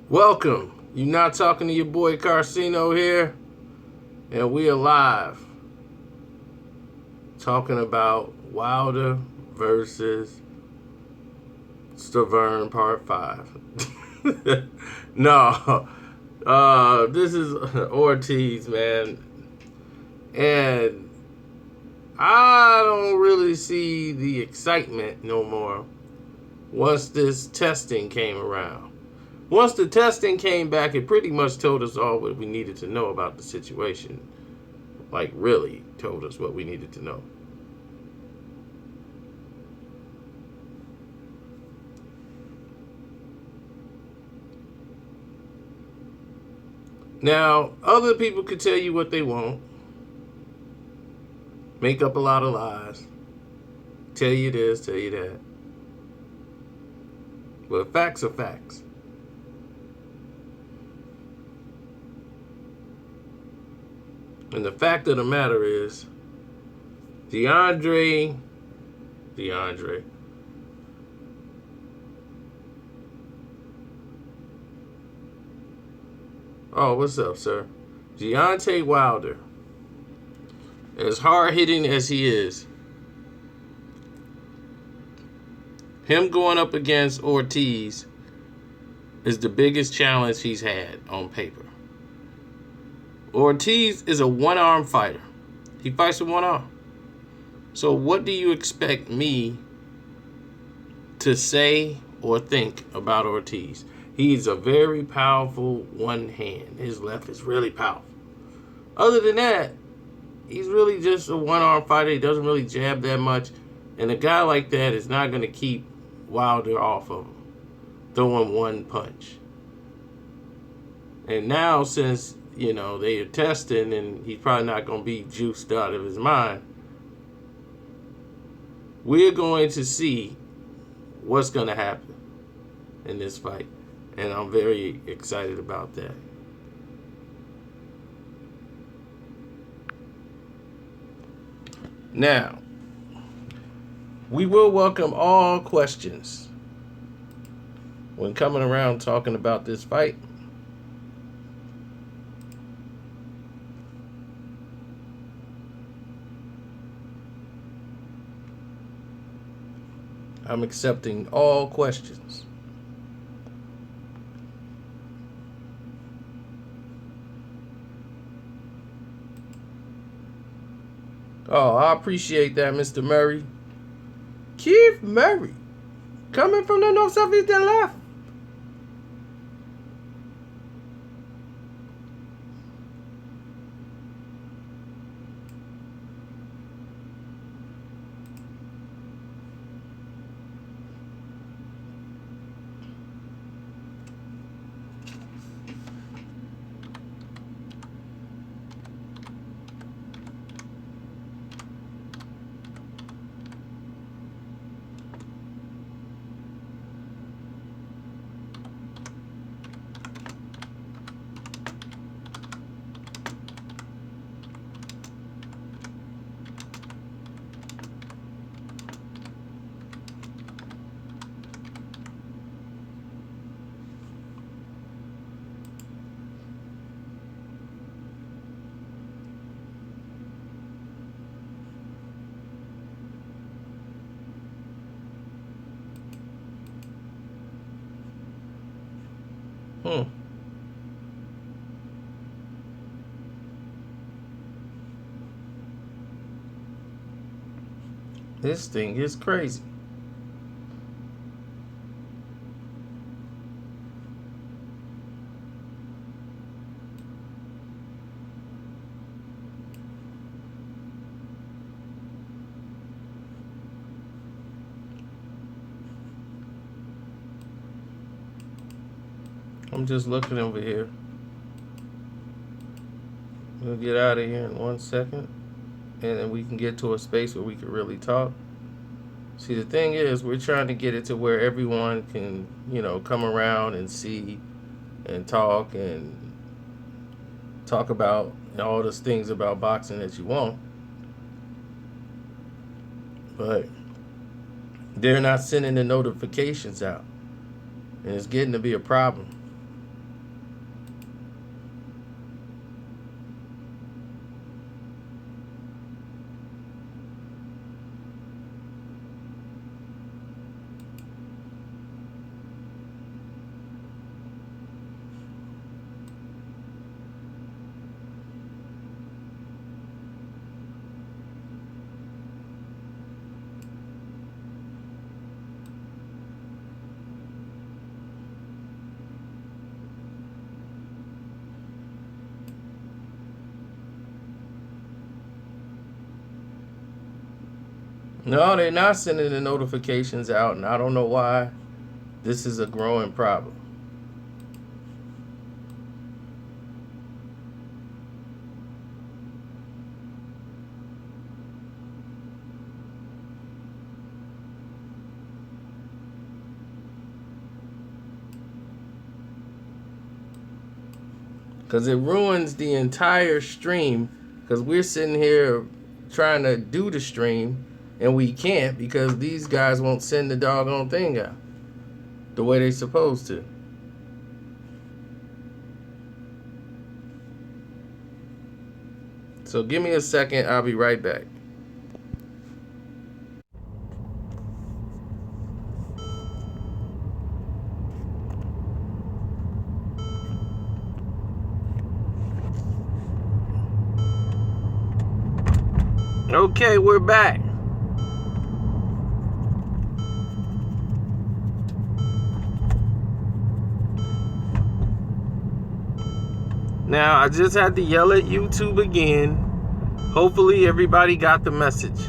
Welcome. You're not talking to your boy Carcino here, and we are live talking about Wilder versus Stavern Part 5. No, this is Ortiz, man, and I don't really see the excitement no more once this testing came around. Once the testing came back, it pretty much told us all what we needed to know about the situation. Like, really told us what we needed to know. Now, other people could tell you what they want, make up a lot of lies, tell you this, tell you that. But facts are facts. And the fact of the matter is, DeAndre. Oh, what's up, sir? Deontay Wilder, as hard hitting as he is, him going up against Ortiz is the biggest challenge he's had on paper. Ortiz is a one-arm fighter. He fights with one arm. So what do you expect me to say or think about Ortiz? He's a very powerful one hand. His left is really powerful. Other than that, he's really just a one-arm fighter. He doesn't really jab that much. And a guy like that is not going to keep Wilder off of him, throwing one punch. And now, since, they are testing and he's probably not going to be juiced out of his mind, we're going to see what's going to happen in this fight. And I'm very excited about that. Now, we will welcome all questions when coming around talking about this fight. I'm accepting all questions. Oh, I appreciate that, Mr. Murray. Keith Murray, coming from the north, south, east, and left. This thing is crazy. I'm just looking over here. We'll get out of here in 1 second, and then we can get to a space where we can really talk. See, the thing is, we're trying to get it to where everyone can, come around and see and talk about all those things about boxing that you want. But they're not sending the notifications out, and it's getting to be a problem. No, they're not sending the notifications out, and I don't know why. This is a growing problem. Because it ruins the entire stream. Because we're sitting here trying to do the stream, and we can't because these guys won't send the doggone thing out the way they're supposed to. So give me a second. I'll be right back. Okay, we're back. Now, I just had to yell at YouTube again. Hopefully, everybody got the message.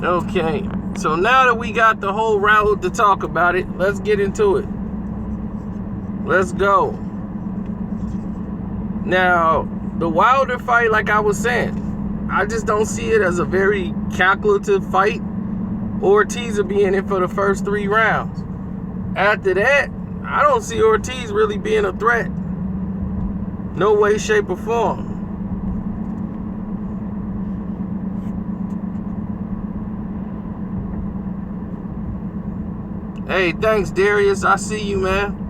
Okay, so now that we got the whole route to talk about it, let's get into it. Let's go. Now, the Wilder fight, like I was saying, I just don't see it as a very calculative fight. Ortiz will be in it for the first 3 rounds. After that, I don't see Ortiz really being a threat. No way, shape, or form. Hey, thanks, Darius. I see you, man.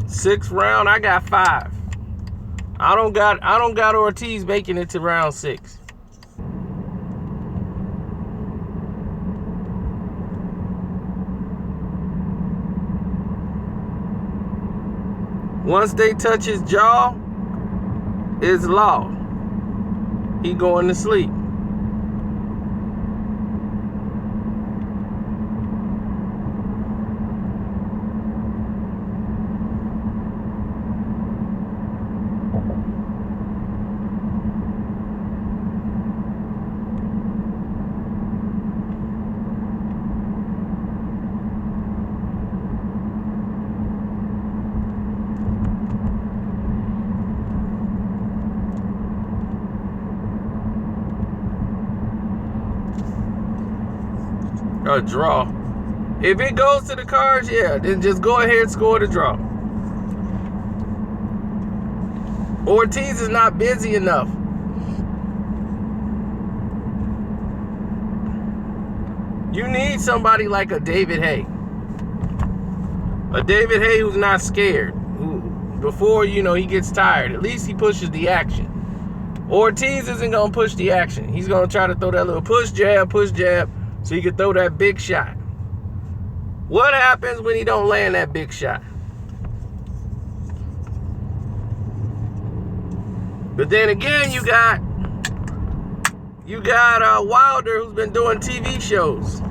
Sixth round, I got 5. I don't got Ortiz making it to round 6. Once they touch his jaw, it's law. He going to sleep. A draw. If it goes to the cards, yeah, then just go ahead and score the draw. Ortiz is not busy enough. You need somebody like a David Haye. A David Haye who's not scared. Who, before, he gets tired, at least he pushes the action. Ortiz isn't going to push the action. He's going to try to throw that little push jab, so he can throw that big shot. What happens when he don't land that big shot? But then again, you got Wilder, who's been doing TV shows.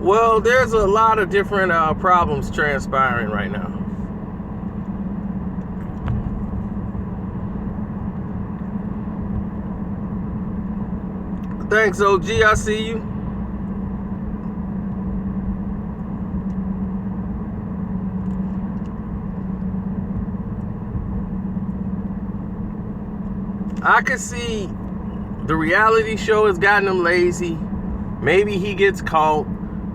Well, there's a lot of different problems transpiring right now. Thanks, OG. I see you. I can see the reality show has gotten him lazy. Maybe he gets caught,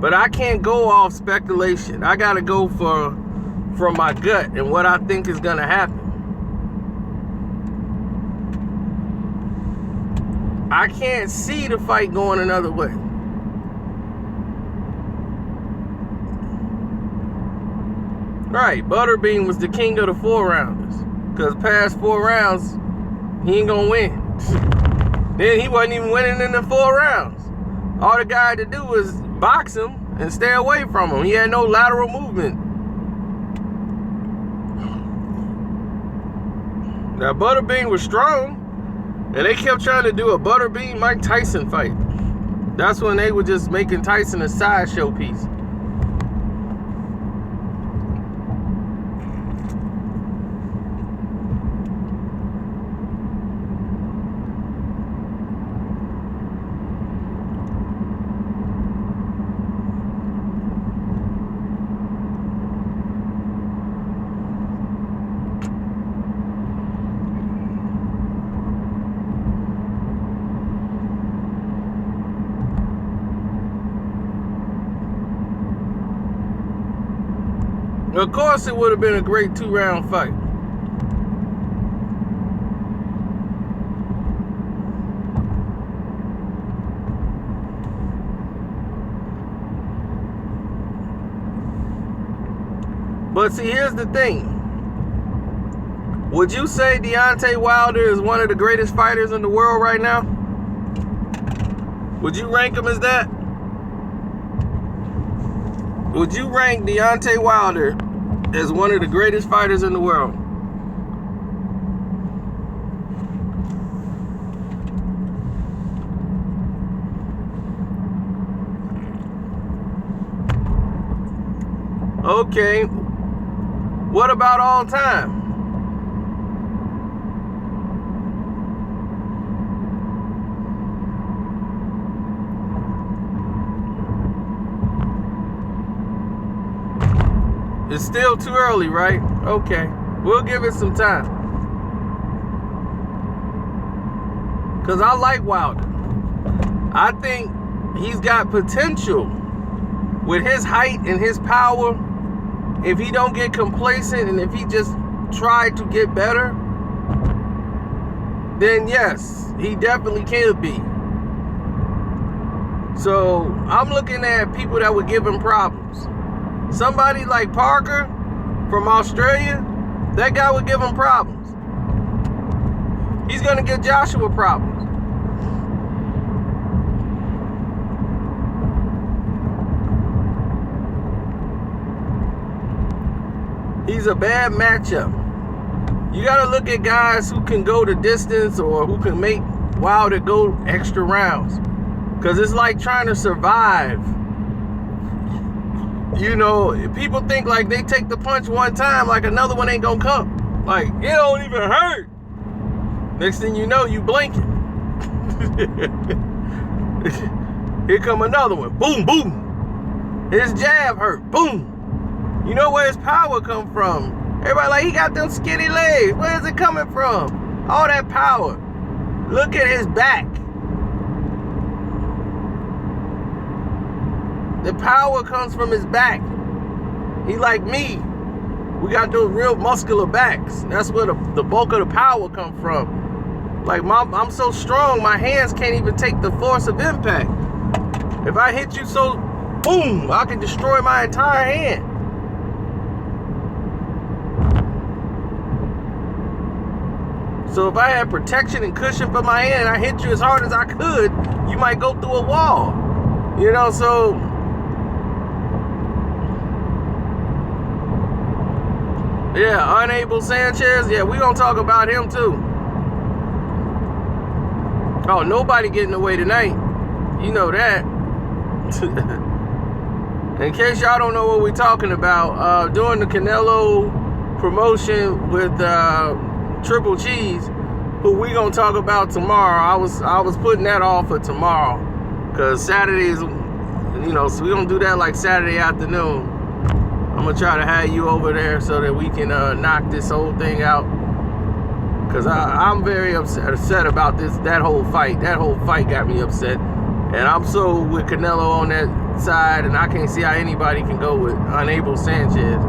but I can't go off speculation. I gotta go from my gut and what I think is gonna happen. I can't see the fight going another way. Right, Butterbean was the king of the 4-rounders. Because past 4 rounds, he ain't gonna win. Then he wasn't even winning in the 4 rounds. All the guy had to do was box him and stay away from him. He had no lateral movement. Now Butterbean was strong, and they kept trying to do a Butterbean Mike Tyson fight. That's when they were just making Tyson a sideshow piece. Of course, it would have been a great 2-round fight. But see, here's the thing. Would you say Deontay Wilder is one of the greatest fighters in the world right now? Would you rank him as that? Would you rank Deontay Wilder as one of the greatest fighters in the world? Okay. What about all time? It's still too early, right? Okay. We'll give it some time. Because I like Wilder. I think he's got potential with his height and his power. If he don't get complacent and if he just try to get better, then yes, he definitely can be. So I'm looking at people that would give him problems. Somebody like Parker from Australia, that guy would give him problems. He's going to give Joshua problems. He's a bad matchup. You got to look at guys who can go the distance or who can make Wilder go extra rounds. Because it's like trying to survive. You know, people think like they take the punch one time, like another one ain't gonna come. Like, it don't even hurt. Next thing you know, you blinking. Here come another one. Boom, boom. His jab hurt. Boom. You know where his power come from? Everybody like, he got them skinny legs. Where is it coming from? All that power. Look at his back. The power comes from his back. He like me. We got those real muscular backs. That's where the bulk of the power come from. Like I'm so strong, my hands can't even take the force of impact. If I hit you so, boom, I can destroy my entire hand. So if I had protection and cushion for my hand and I hit you as hard as I could, you might go through a wall. You know, so yeah, Unable Sanchez, yeah, we gonna talk about him too. Oh, nobody getting away tonight. You know that. In case y'all don't know what we're talking about, during the Canelo promotion with Triple Cheese, who we gonna talk about tomorrow. I was putting that off for tomorrow, cause Saturday is, so we gonna do that like Saturday afternoon. I'm gonna try to have you over there so that we can knock this whole thing out. Cause I'm very upset about that whole fight. That whole fight got me upset, and I'm so with Canelo on that side, and I can't see how anybody can go with Unable Sanchez.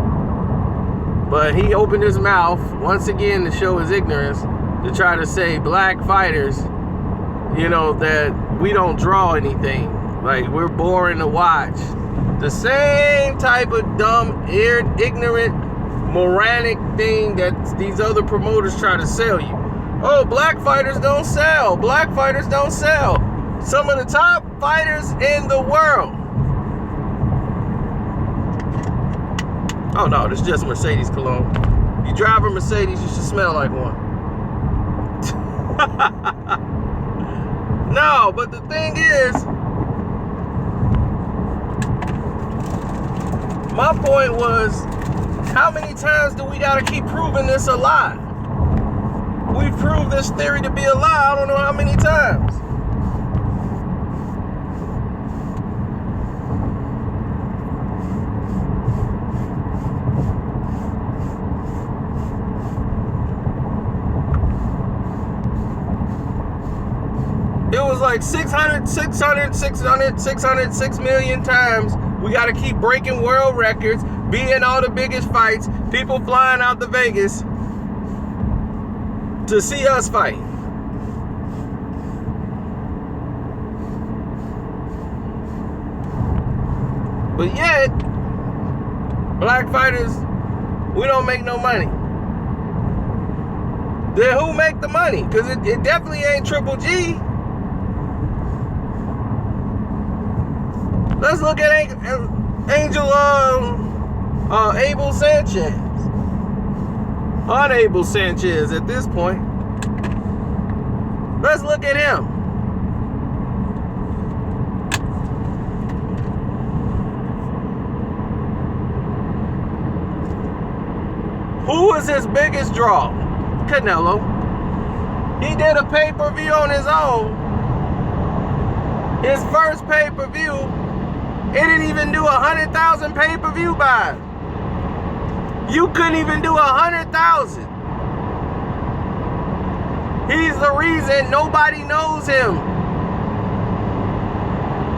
But he opened his mouth once again to show his ignorance, to try to say black fighters, that we don't draw anything. Like, we're boring to watch. The same type of dumb, ignorant, moronic thing that these other promoters try to sell you. Oh, black fighters don't sell. Black fighters don't sell. Some of the top fighters in the world. Oh no, this is just Mercedes cologne. You drive a Mercedes, you should smell like one. No, but the thing is, my point was, how many times do we gotta keep proving this a lie? We've proved this theory to be a lie, I don't know how many times. It was like 6 million times. We got to keep breaking world records, be in all the biggest fights, people flying out to Vegas to see us fight. But yet, black fighters, we don't make no money. Then who make the money? Because it definitely ain't Triple G. Let's look at Abel Sanchez. Unable Sanchez at this point. Let's look at him. Who was his biggest draw? Canelo. He did a pay-per-view on his own. His first pay-per-view, it didn't even do 100,000 pay-per-view buys. You couldn't even do 100,000. He's the reason nobody knows him.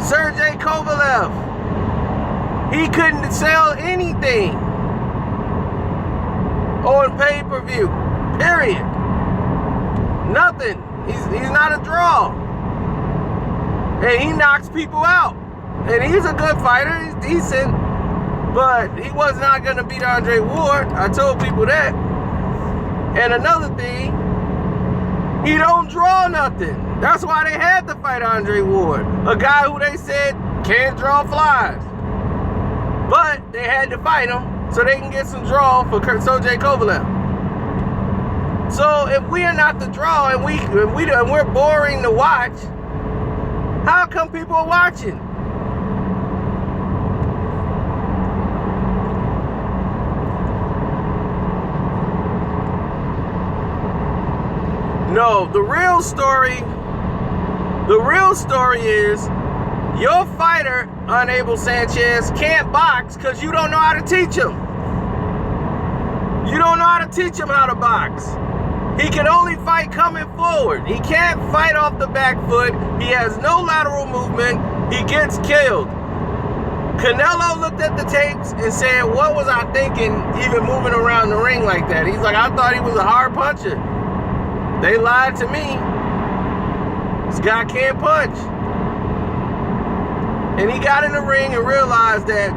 Sergey Kovalev. He couldn't sell anything on pay-per-view. Period. Nothing. He's not a draw. And he knocks people out. And he's a good fighter, he's decent, but he was not going to beat Andre Ward. I told people that. And another thing, he don't draw nothing. That's why they had to fight Andre Ward, a guy who they said can't draw flies. But they had to fight him so they can get some draw for Sergey Kovalev. So if we are not the draw and we're boring to watch, how come people are watching? No, the real story is your fighter, Unable Sanchez, can't box because you don't know how to teach him. You don't know how to teach him how to box. He can only fight coming forward. He can't fight off the back foot. He has no lateral movement. He gets killed. Canelo looked at the tapes and said, what was I thinking even moving around the ring like that? He's like, I thought he was a hard puncher. They lied to me. This guy can't punch. And he got in the ring and realized that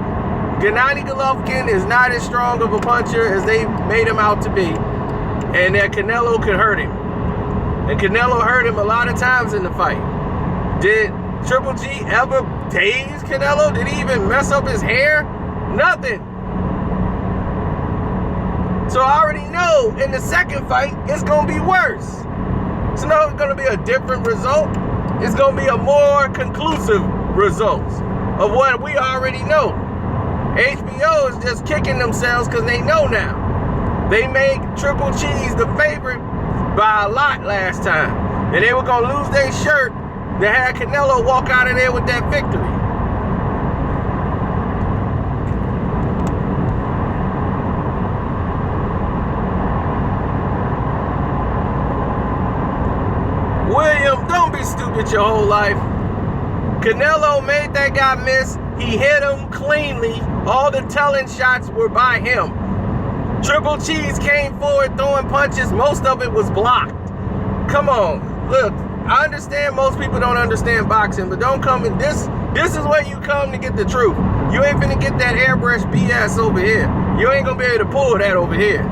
Gennady Golovkin is not as strong of a puncher as they made him out to be. And that Canelo could hurt him. And Canelo hurt him a lot of times in the fight. Did Triple G ever tase Canelo? Did he even mess up his hair? Nothing. So I already know in the second fight, it's going to be worse. It's not going to be a different result. It's going to be a more conclusive result of what we already know. HBO is just kicking themselves because they know now. They made Triple Cheese the favorite by a lot last time. And they were going to lose their shirt to have Canelo walk out of there with that victory. William, don't be stupid your whole life. Canelo made that guy miss. He hit him cleanly. All the telling shots were by him. Triple Cheese came forward throwing punches. Most of it was blocked. Come on. Look, I understand most people don't understand boxing, but don't come in this. This is where you come to get the truth. You ain't finna get that airbrush BS over here. You ain't gonna be able to pull that over here.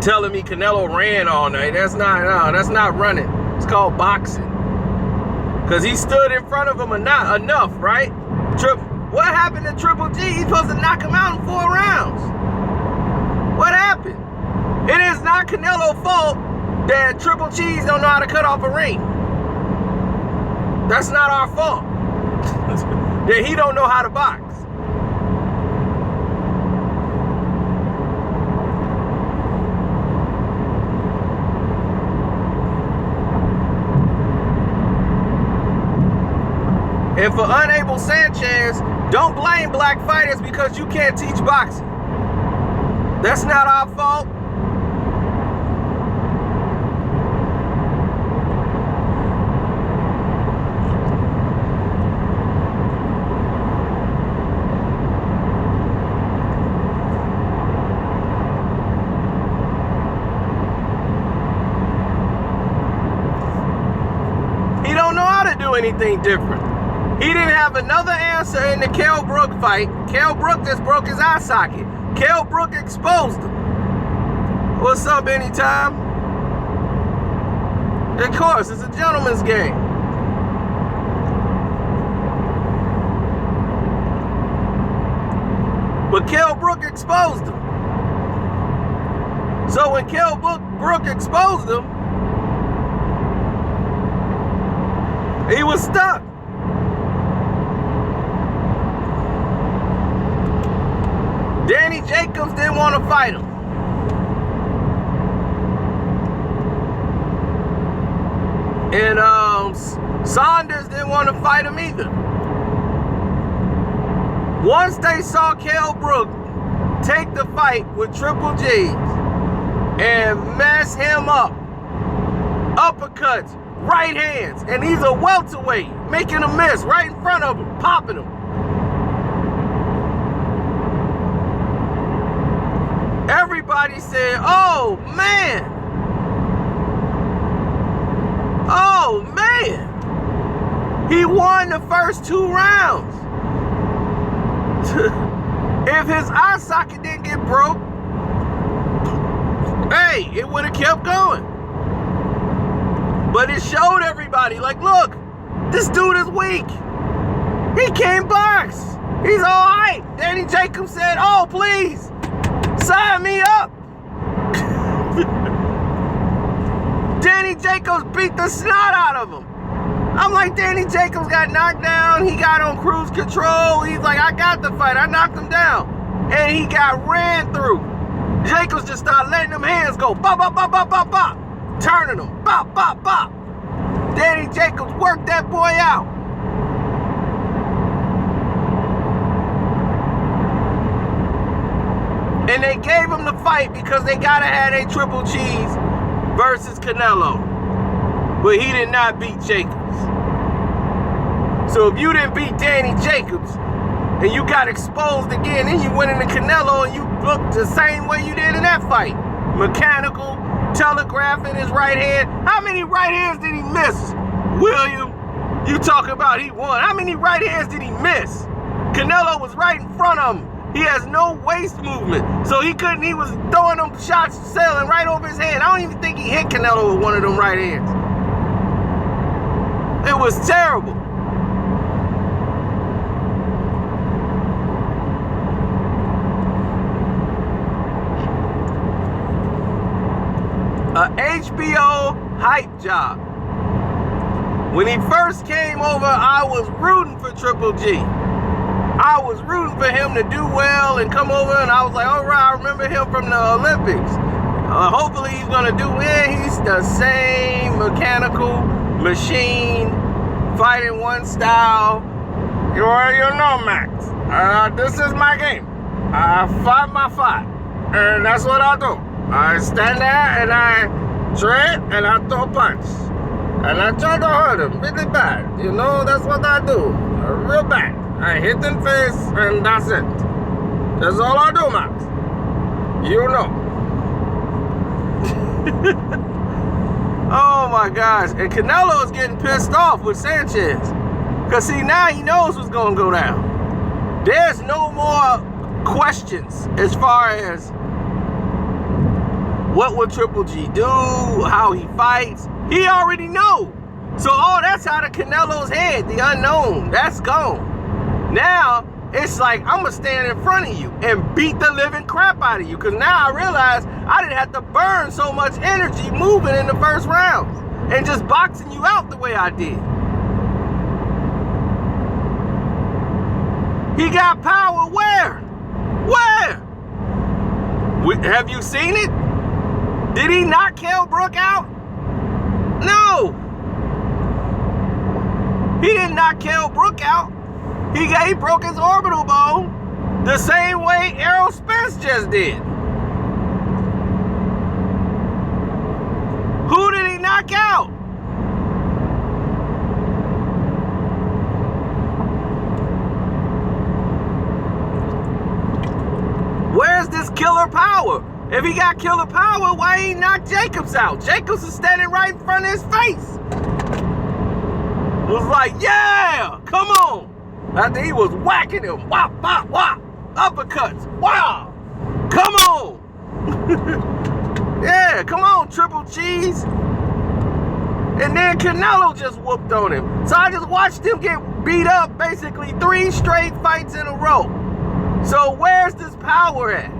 Telling me Canelo ran all night. That's not running. It's called boxing. Because he stood in front of him enough, right? What happened to Triple G? He's supposed to knock him out in 4 rounds. What happened? It is not Canelo's fault that Triple Cheese don't know how to cut off a ring. That's not our fault. That he don't know how to box. And for Unable Sanchez, don't blame black fighters because you can't teach boxing. That's not our fault. He don't know how to do anything different. He didn't have another answer in the Kell Brook fight. Kell Brook just broke his eye socket. Kell Brook exposed him. What's up, Anytime? Of course, it's a gentleman's game. But Kell Brook exposed him. So when Kell Brook exposed him, he was stuck. Danny Jacobs didn't want to fight him. And Saunders didn't want to fight him either. Once they saw Kell Brook take the fight with Triple G and mess him up, uppercuts, right hands, and he's a welterweight, making a miss right in front of him, popping him. Everybody said, oh man. Oh man. He won the first 2 rounds. If his eye socket didn't get broke, hey, it would have kept going. But it showed everybody, like, look, this dude is weak. He can't box. He's all right. Danny Jacobs said, oh, please. Sign me up. Danny Jacobs beat the snot out of him. I'm like, Danny Jacobs got knocked down. He got on cruise control. He's like, I got the fight. I knocked him down. And he got ran through. Jacobs just started letting them hands go. Bop, bop, bop, bop, bop, bop. Turning them. Bop, bop, bop. Danny Jacobs worked that boy out. And they gave him the fight because they gotta have a Triple Cheese versus Canelo. But he did not beat Jacobs. So if you didn't beat Danny Jacobs and you got exposed again, then you went into Canelo and you looked the same way you did in that fight. Mechanical, telegraphing his right hand. How many right hands did he miss? William, you talk about he won. How many right hands did he miss? Canelo was right in front of him. He has no waist movement. So he was throwing them shots sailing right over his hand. I don't even think he hit Canelo with one of them right hands. It was terrible. A HBO hype job. When he first came over, I was rooting for Triple G. I was rooting for him to do well and come over, and I was like, all right, I remember him from the Olympics. Hopefully he's gonna do it. He's the same mechanical machine, fighting one style. You know, Max. This is my game. I fight my fight, and that's what I do. I stand there and I tread and I throw punch, and I try to hurt him really bad. You know, that's what I do, real bad. I hit him face, and that's it. That's all I do, Max. You know. Oh my gosh. And Canelo is getting pissed off with Sanchez. Because see, now he knows what's going to go down. There's no more questions as far as what would Triple G do, how he fights. He already knows. So that's out of Canelo's head, the unknown. That's gone. Now, it's like, I'm going to stand in front of you and beat the living crap out of you. Because now I realize I didn't have to burn so much energy moving in the first rounds and just boxing you out the way I did. He got power where? Where? Have you seen it? Did he knock Kell Brook out? No. He didn't knock Kell Brook out. He broke his orbital bone the same way Errol Spence just did. Who did he knock out? Where's this killer power? If he got killer power, why he knocked Jacobs out? Jacobs is standing right in front of his face. Was like, yeah, come on. After he was whacking him, whop, whop, whop, uppercuts, wow, come on. Yeah, come on, Triple Cheese. And then Canelo just whooped on him. So I just watched him get beat up basically 3 straight fights in a row. So where's this power at?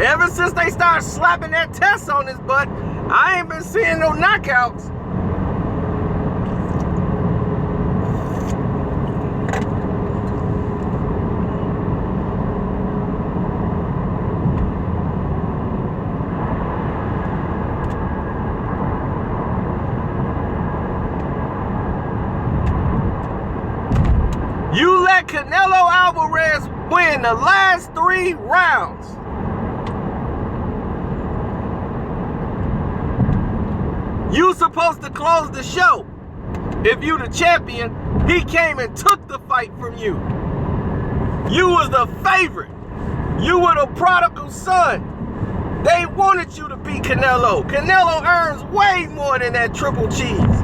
Ever since they started slapping that test on his butt, I ain't been seeing no knockouts. You let Canelo Alvarez win the last 3 rounds. You supposed to close the show. If you the champion, he came and took the fight from you. You was the favorite. You were the prodigal son. They wanted you to beat Canelo. Canelo earns way more than that Triple Cheese.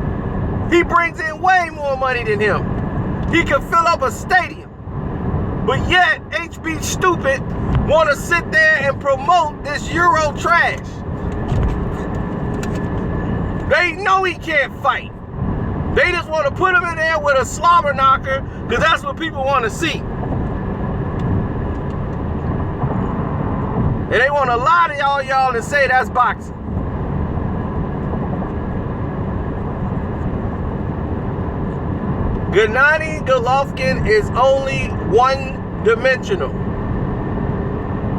He brings in way more money than him. He can fill up a stadium. But yet, HB Stupid want to sit there and promote this Euro trash. They know he can't fight. They just want to put him in there with a slobber knocker because that's what people want to see. And they want to lie to y'all and say that's boxing. Gennady Golovkin is only one-dimensional.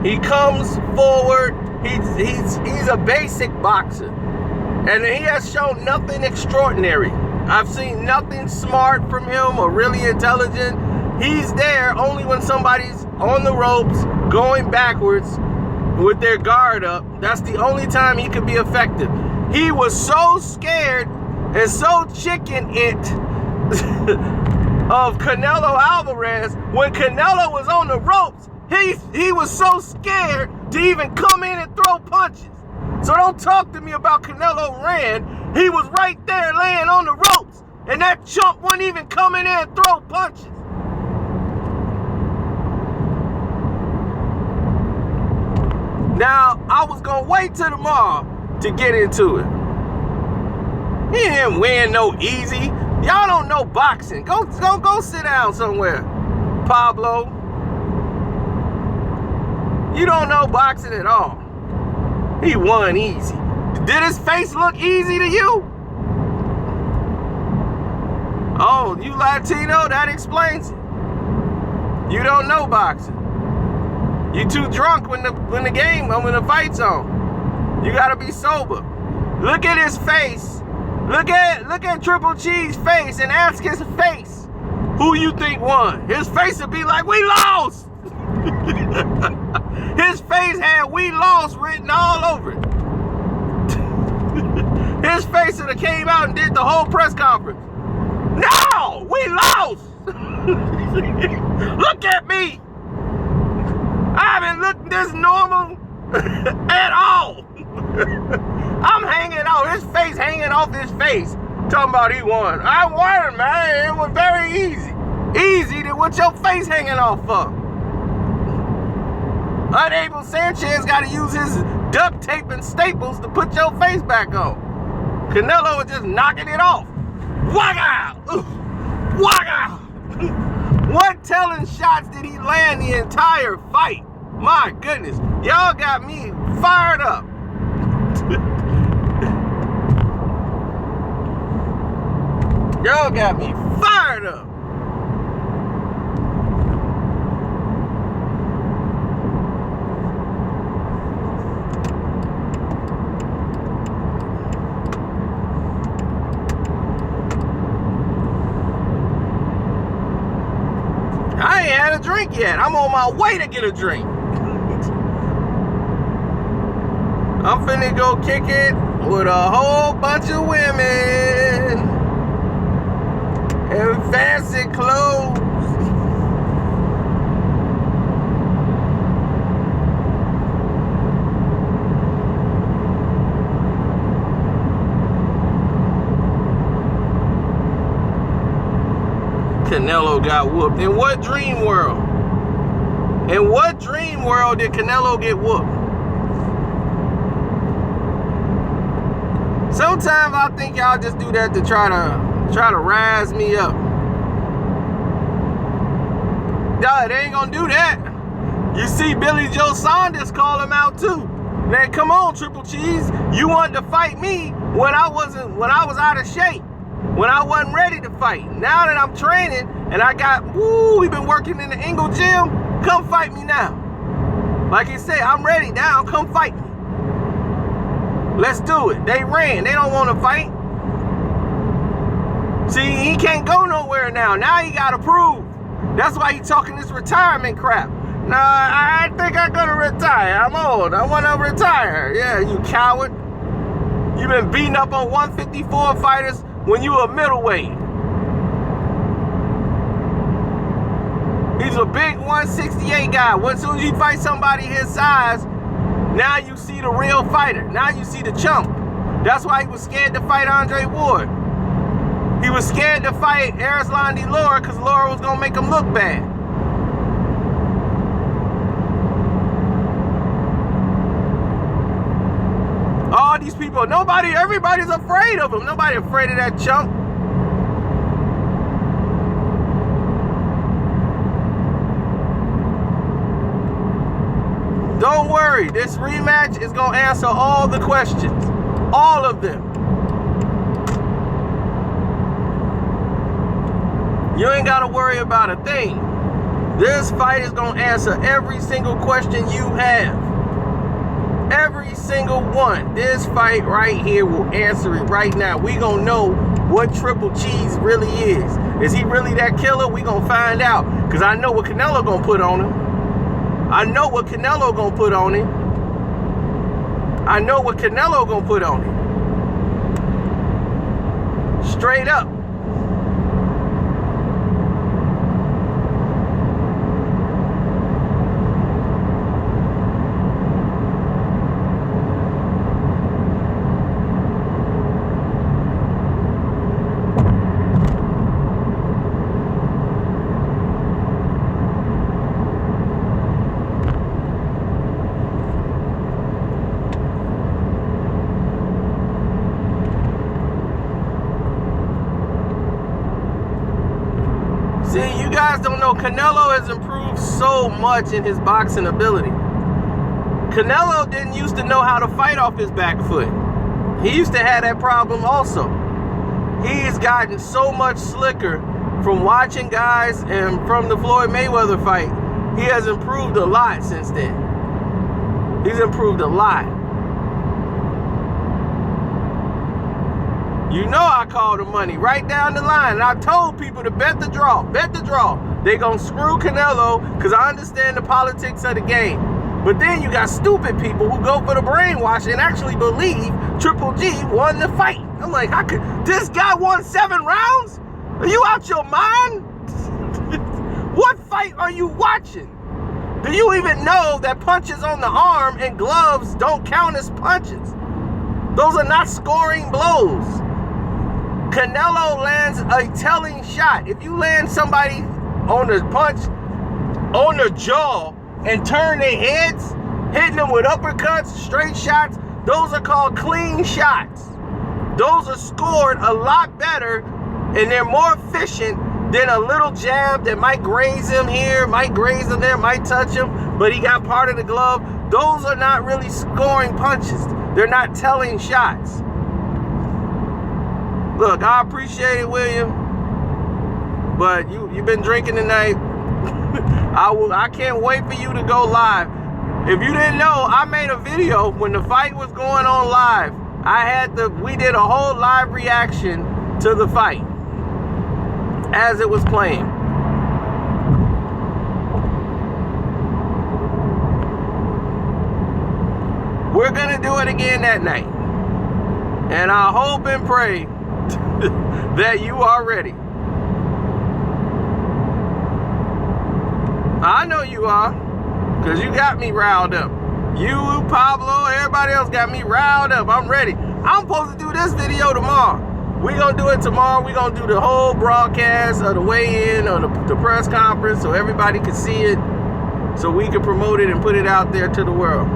He comes forward. He's a basic boxer. And he has shown nothing extraordinary. I've seen nothing smart from him or really intelligent. He's there only when somebody's on the ropes, going backwards with their guard up. That's the only time he could be effective. He was so scared and so chicken-it of Canelo Alvarez. When Canelo was on the ropes, he was so scared to even come in and throw punches. So don't talk to me about Canelo ran. He was right there laying on the ropes, and that chump wouldn't even come in there and throw punches. Now, I was gonna wait till tomorrow to get into it. He didn't win no easy. Y'all don't know boxing. Go sit down somewhere, Pablo. You don't know boxing at all. He won easy. Did his face look easy to you? Oh, you Latino? That explains it. You don't know boxing. You too drunk when the fight's on. You gotta be sober. Look at his face. Look at Triple G's face and ask his face who you think won. His face would be like, we lost. His face had "we lost" written all over it. His face would have came out and did the whole press conference. No, we lost. Look at me. I haven't looked this normal at all. I'm hanging out, his face hanging off his face. Talking about he won. I won, man. It was very easy. Easy to what your face hanging off for. Unable Sanchez got to use his duct tape and staples to put your face back on. Canelo was just knocking it off. Wagga! Wagga! What telling shots did he land the entire fight? My goodness. Y'all got me fired up. Y'all got me fired up. I ain't had a drink yet. I'm on my way to get a drink. I'm finna go kick it with a whole bunch of women in fancy clothes. Canelo got whooped. In what dream world? In what dream world did Canelo get whooped? Sometimes I think y'all just do that to try to razz me up. Nah, they ain't gonna do that. You see Billy Joe Saunders call him out too. Man, come on, Triple Cheese. You wanted to fight me when I was out of shape. When I wasn't ready to fight. Now that I'm training and we've been working in the Engle gym, come fight me now. Like he said, I'm ready now, come fight me. Let's do it. They ran. They don't want to fight. See, he can't go nowhere now. Now he got to prove. That's why he talking this retirement crap. Nah, I think I'm going to retire. I'm old. I want to retire. Yeah, you coward. You've been beating up on 154 fighters when you were a middleweight. He's a big 168 guy. As soon as you fight somebody his size, now you see the real fighter. Now you see the chump. That's why he was scared to fight Andre Ward. He was scared to fight Erislandy Lara because Lara was going to make him look bad. All these people, everybody's afraid of him. Nobody afraid of that chump. Don't worry, this rematch is going to answer all the questions. All of them. You ain't got to worry about a thing. This fight is going to answer every single question you have. Every single one. This fight right here will answer it right now. We going to know what Triple Cheese really is. Is he really that killer? We going to find out. Because I know what Canelo going to put on him. I know what Canelo gonna put on him. I know what Canelo gonna put on him. Straight up. See, you guys don't know, Canelo has improved so much in his boxing ability. Canelo didn't used to know how to fight off his back foot. He used to have that problem also. He's gotten so much slicker from watching guys and from the Floyd Mayweather fight, he has improved a lot since then. He's improved a lot. You know I called the money right down the line. And I told people to bet the draw. Bet the draw. They gonna screw Canelo because I understand the politics of the game. But then you got stupid people who go for the brainwash and actually believe Triple G won the fight. I'm like, this guy won 7 rounds? Are you out your mind? What fight are you watching? Do you even know that punches on the arm and gloves don't count as punches? Those are not scoring blows. Canelo lands a telling shot. If you land somebody on the punch, on the jaw, and turn their heads, hitting them with uppercuts, straight shots, those are called clean shots. Those are scored a lot better, and they're more efficient than a little jab that might graze him here, might graze him there, might touch him, but he got part of the glove. Those are not really scoring punches. They're not telling shots. Look, I appreciate it, William, but you've been drinking tonight. I can't wait for you to go live. If you didn't know, I made a video when the fight was going on live. We did a whole live reaction to the fight as it was playing. We're gonna do it again that night. And I hope and pray that you are ready. I know you are, because you got me riled up. You, Pablo, everybody else got me riled up. I'm ready. I'm supposed to do this video tomorrow. We're going to do it tomorrow. We're going to do the whole broadcast of the weigh-in or the press conference so everybody can see it, so we can promote it and put it out there to the world.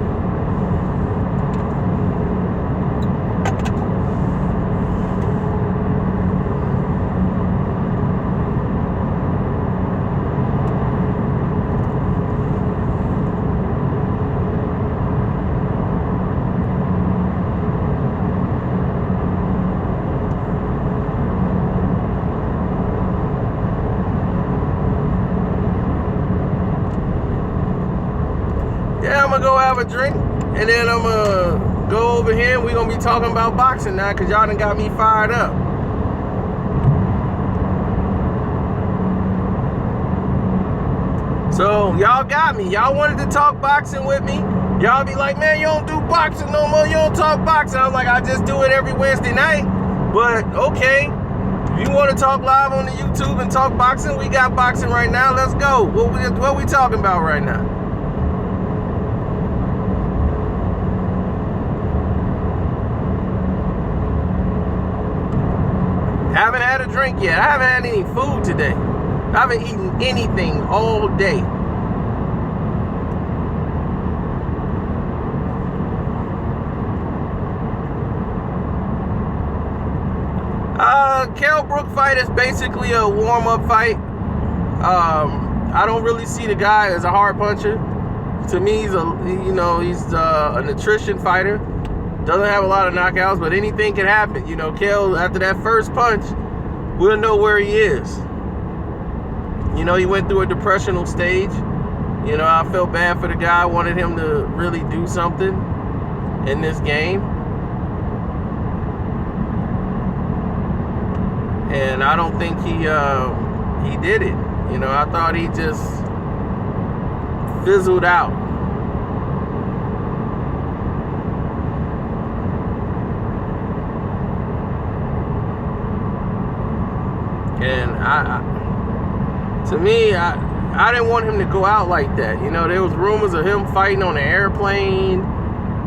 I'm gonna go have a drink, and then I'm gonna go over here and we're gonna be talking about boxing now, because y'all done got me fired up. So y'all got me. Y'all wanted to talk boxing with me. Y'all be like, man, you don't do boxing no more. You don't talk boxing. I'm like, I just do it every Wednesday night. But okay, if you want to talk live on the YouTube and talk boxing, we got boxing right now. Let's go. What we talking about right now? Haven't had a drink yet. I haven't had any food today. I haven't eaten anything all day. Kell Brook fight is basically a warm-up fight. I don't really see the guy as a hard puncher. To me, he's a nutrition fighter. Doesn't have a lot of knockouts, but anything can happen. You know, Kell, after that first punch, we'll know where he is. You know, he went through a depressional stage. You know, I felt bad for the guy. I wanted him to really do something in this game. And I don't think he did it. You know, I thought he just fizzled out. And to me, I didn't want him to go out like that. You know, there was rumors of him fighting on an airplane.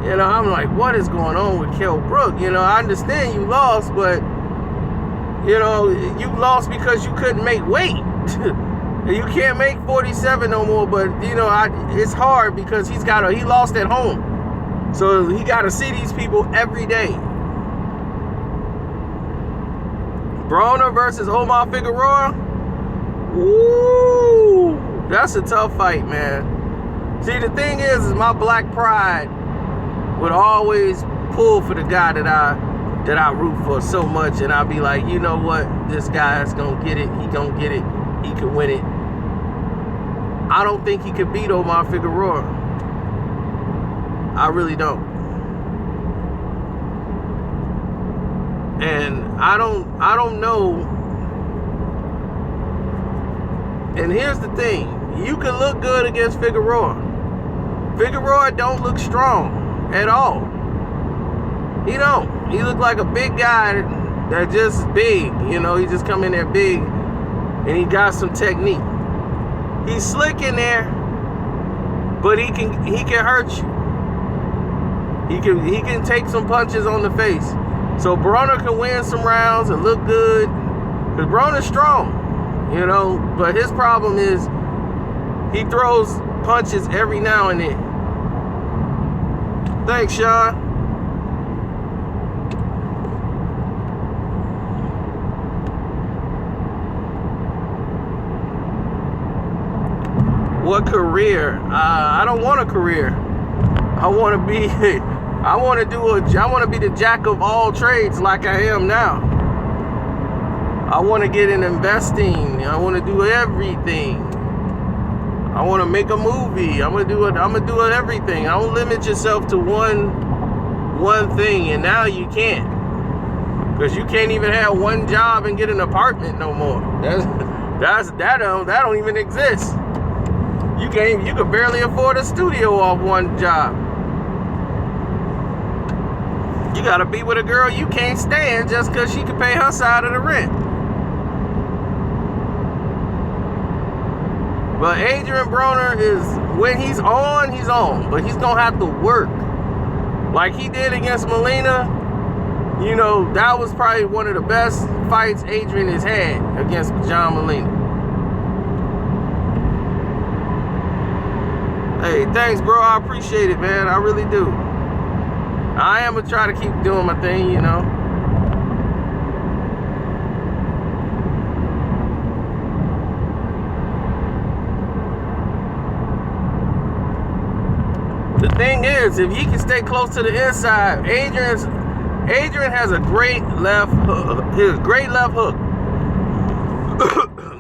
You know, I'm like, what is going on with Kell Brook? You know, I understand you lost, but, you know, you lost because you couldn't make weight. You can't make 47 no more, but, you know, it's hard because he lost at home. So he got to see these people every day. Broner versus Omar Figueroa. Ooh, that's a tough fight, man. See, the thing is my black pride would always pull for the guy that that I root for so much, and I'll be like, you know what, this guy's gonna get it, he gonna get it, he can win it. I don't think he could beat Omar Figueroa. I really don't. And I don't know. And here's the thing, you can look good against Figueroa. Figueroa don't look strong at all. He don't. He look like a big guy that just big, you know, he just come in there big and he got some technique. He's slick in there, but he can hurt you. He can take some punches on the face. So Broner can win some rounds and look good. Because Broner's strong, you know, but his problem is he throws punches every now and then. Thanks, Sean. What career? I don't want a career. I want to be I want to be the jack of all trades like I am now. I want to get in investing. I want to do everything. I want to make a movie. I'm gonna do everything. I don't limit yourself to one thing, and now you can't, because you can't even have one job and get an apartment no more. That don't even exist. You could barely afford a studio off one job. You gotta be with a girl you can't stand just because she can pay her side of the rent. But Adrian Broner is, when he's on, but he's gonna have to work. Like he did against Molina, you know, that was probably one of the best fights Adrian has had against John Molina. Hey, thanks, bro. I appreciate it, man. I really do. I am gonna try to keep doing my thing, you know. The thing is, if he can stay close to the inside, Adrian has a great left hook. His great left hook.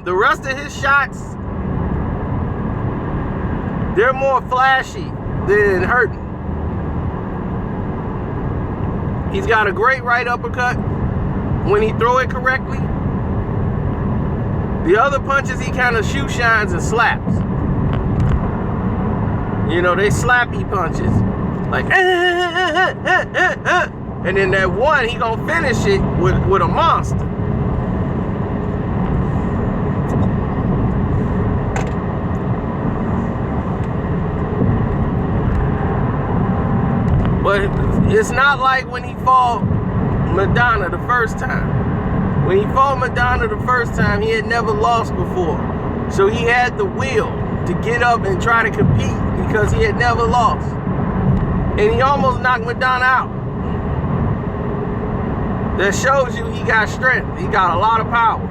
The rest of his shots, they're more flashy than hurting. He's got a great right uppercut when he throw it correctly. The other punches, he kind of shoe shines and slaps. You know, they slappy punches. Like, and then that one, he gonna finish it with a monster. But it's not like when he fought Madonna the first time. When he fought Madonna the first time, he had never lost before. So he had the will to get up and try to compete because he had never lost. And he almost knocked Madonna out. That shows you he got strength. He got a lot of power.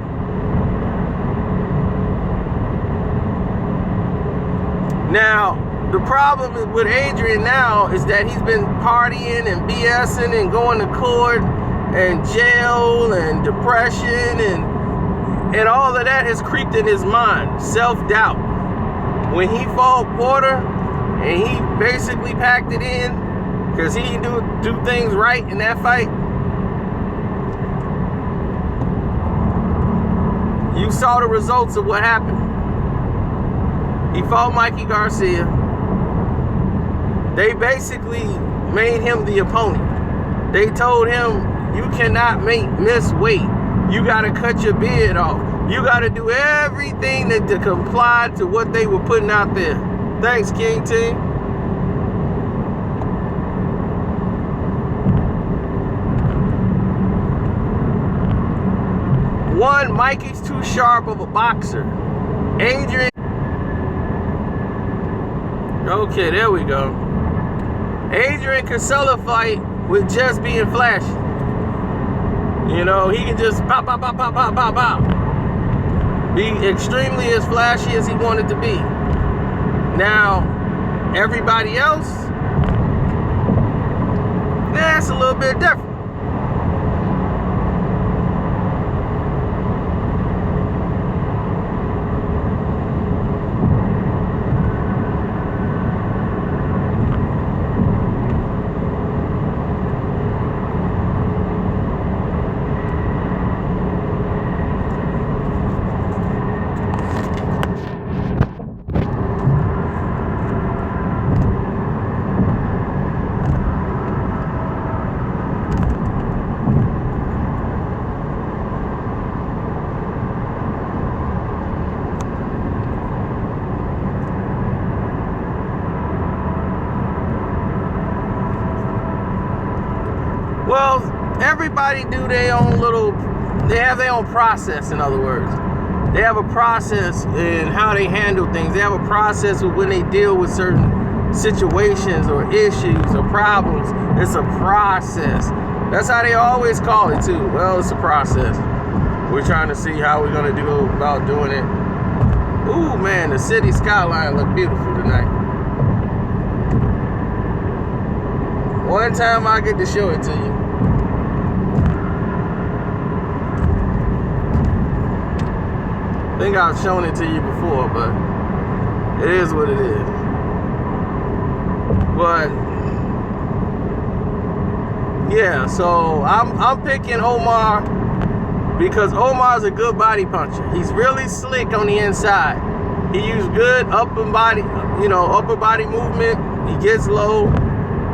Now, the problem with Adrian now is that he's been partying and BSing and going to court and jail and depression and all of that has creeped in his mind. Self-doubt. When he fought Porter and he basically packed it in because he didn't do things right in that fight, you saw the results of what happened. He fought Mikey Garcia. They basically made him the opponent. They told him, you cannot miss weight. You gotta cut your beard off. You gotta do everything to comply to what they were putting out there. Thanks, King T. One, Mikey's too sharp of a boxer. Adrian. Okay, there we go. Adrian can sell a fight with just being flashy. You know, he can just pop, pop, pop, pop, pop, pop, pop. Be extremely as flashy as he wanted to be. Now, everybody else, that's a little bit different. Well, everybody do their own little, they have their own process, in other words. They have a process in how they handle things. They have a process of when they deal with certain situations or issues or problems. It's a process. That's how they always call it too. Well, it's a process. We're trying to see how we're gonna do about doing it. Ooh, man, the city skyline look beautiful tonight. One time I get to show it to you. I think I've shown it to you before, but it is what it is. But yeah, so I'm picking Omar because Omar's a good body puncher. He's really slick on the inside. He used good upper body movement. He gets low.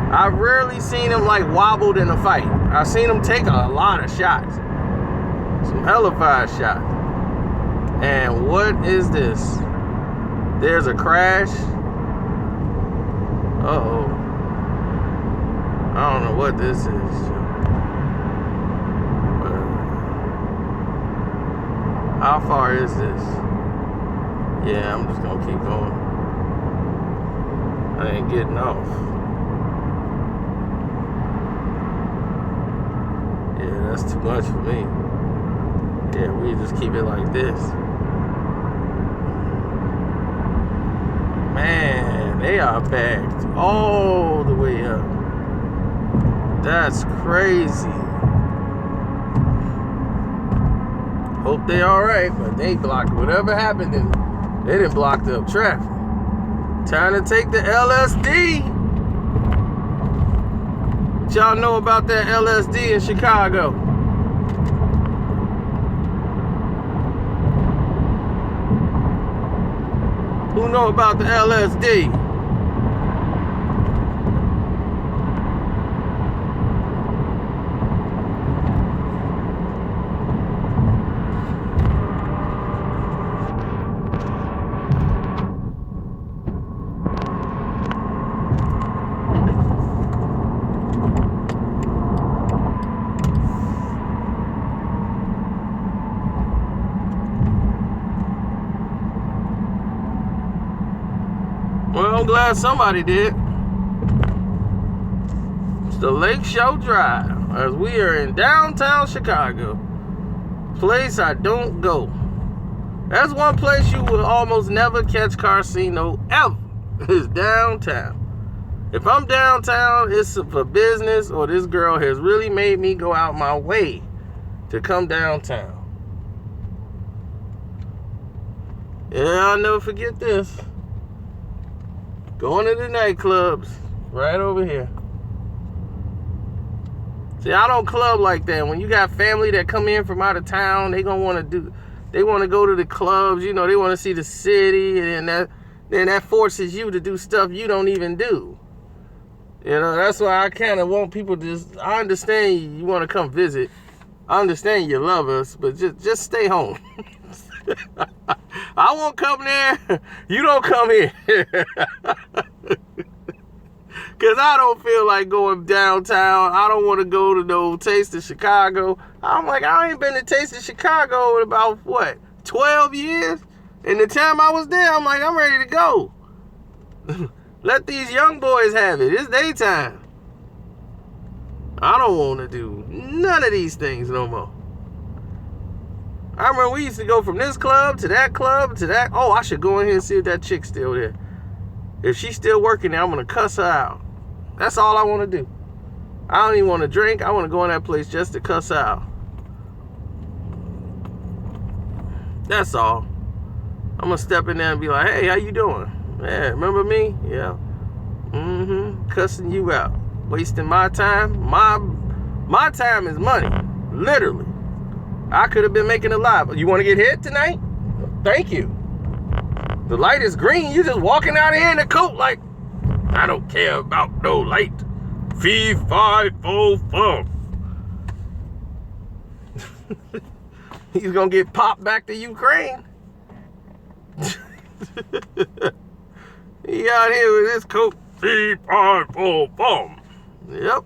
I've rarely seen him like wobbled in a fight. I've seen him take a lot of shots. Some hellified shots. And what is this? There's a crash. Uh-oh. I don't know what this is. How far is this? Yeah, I'm just gonna keep going. I ain't getting off. Yeah, that's too much for me. Yeah, we just keep it like this. Man, they are backed all the way up. That's crazy. Hope they alright, but they blocked whatever happened and they done blocked up traffic. Time to take the LSD. What y'all know about that LSD in Chicago? Who know about the LSD? Well, I'm glad somebody did. It's the Lakeshore Drive, as we are in downtown Chicago. Place I don't go. That's one place you will almost never catch Carcino ever. Is downtown. If I'm downtown, it's for business or this girl has really made me go out my way to come downtown. Yeah, I'll never forget this. Going to the nightclubs right over here. See, I don't club like that. When you got family that come in from out of town, they want to go to the clubs, you know, they want to see the city, and then that forces you to do stuff you don't even do. You know, that's why I kind of want people to I understand you want to come visit. I understand you love us, but just stay home. I won't come there. You don't come here. Because I don't feel like going downtown. I don't want to go to no Taste of Chicago. I'm like, I ain't been to Taste of Chicago in about, 12 years? And the time I was there, I'm like, I'm ready to go. Let these young boys have it. It's daytime. I don't want to do none of these things no more. I remember we used to go from this club to that club to that. Oh, I should go in here and see if that chick's still there. If she's still working there, I'm going to cuss her out. That's all I want to do. I don't even want to drink. I want to go in that place just to cuss her out. That's all. I'm going to step in there and be like, hey, how you doing? Yeah, remember me? Yeah. Cussing you out. Wasting my time. My time is money. Literally. I could have been making a live. You want to get hit tonight? Thank you. The light is green. You just walking out of here in a coat like, I don't care about no light. Fee, fi, fo, fum. He's going to get popped back to Ukraine. He out here with his coat. Fee, fi, fo, fum. Yep.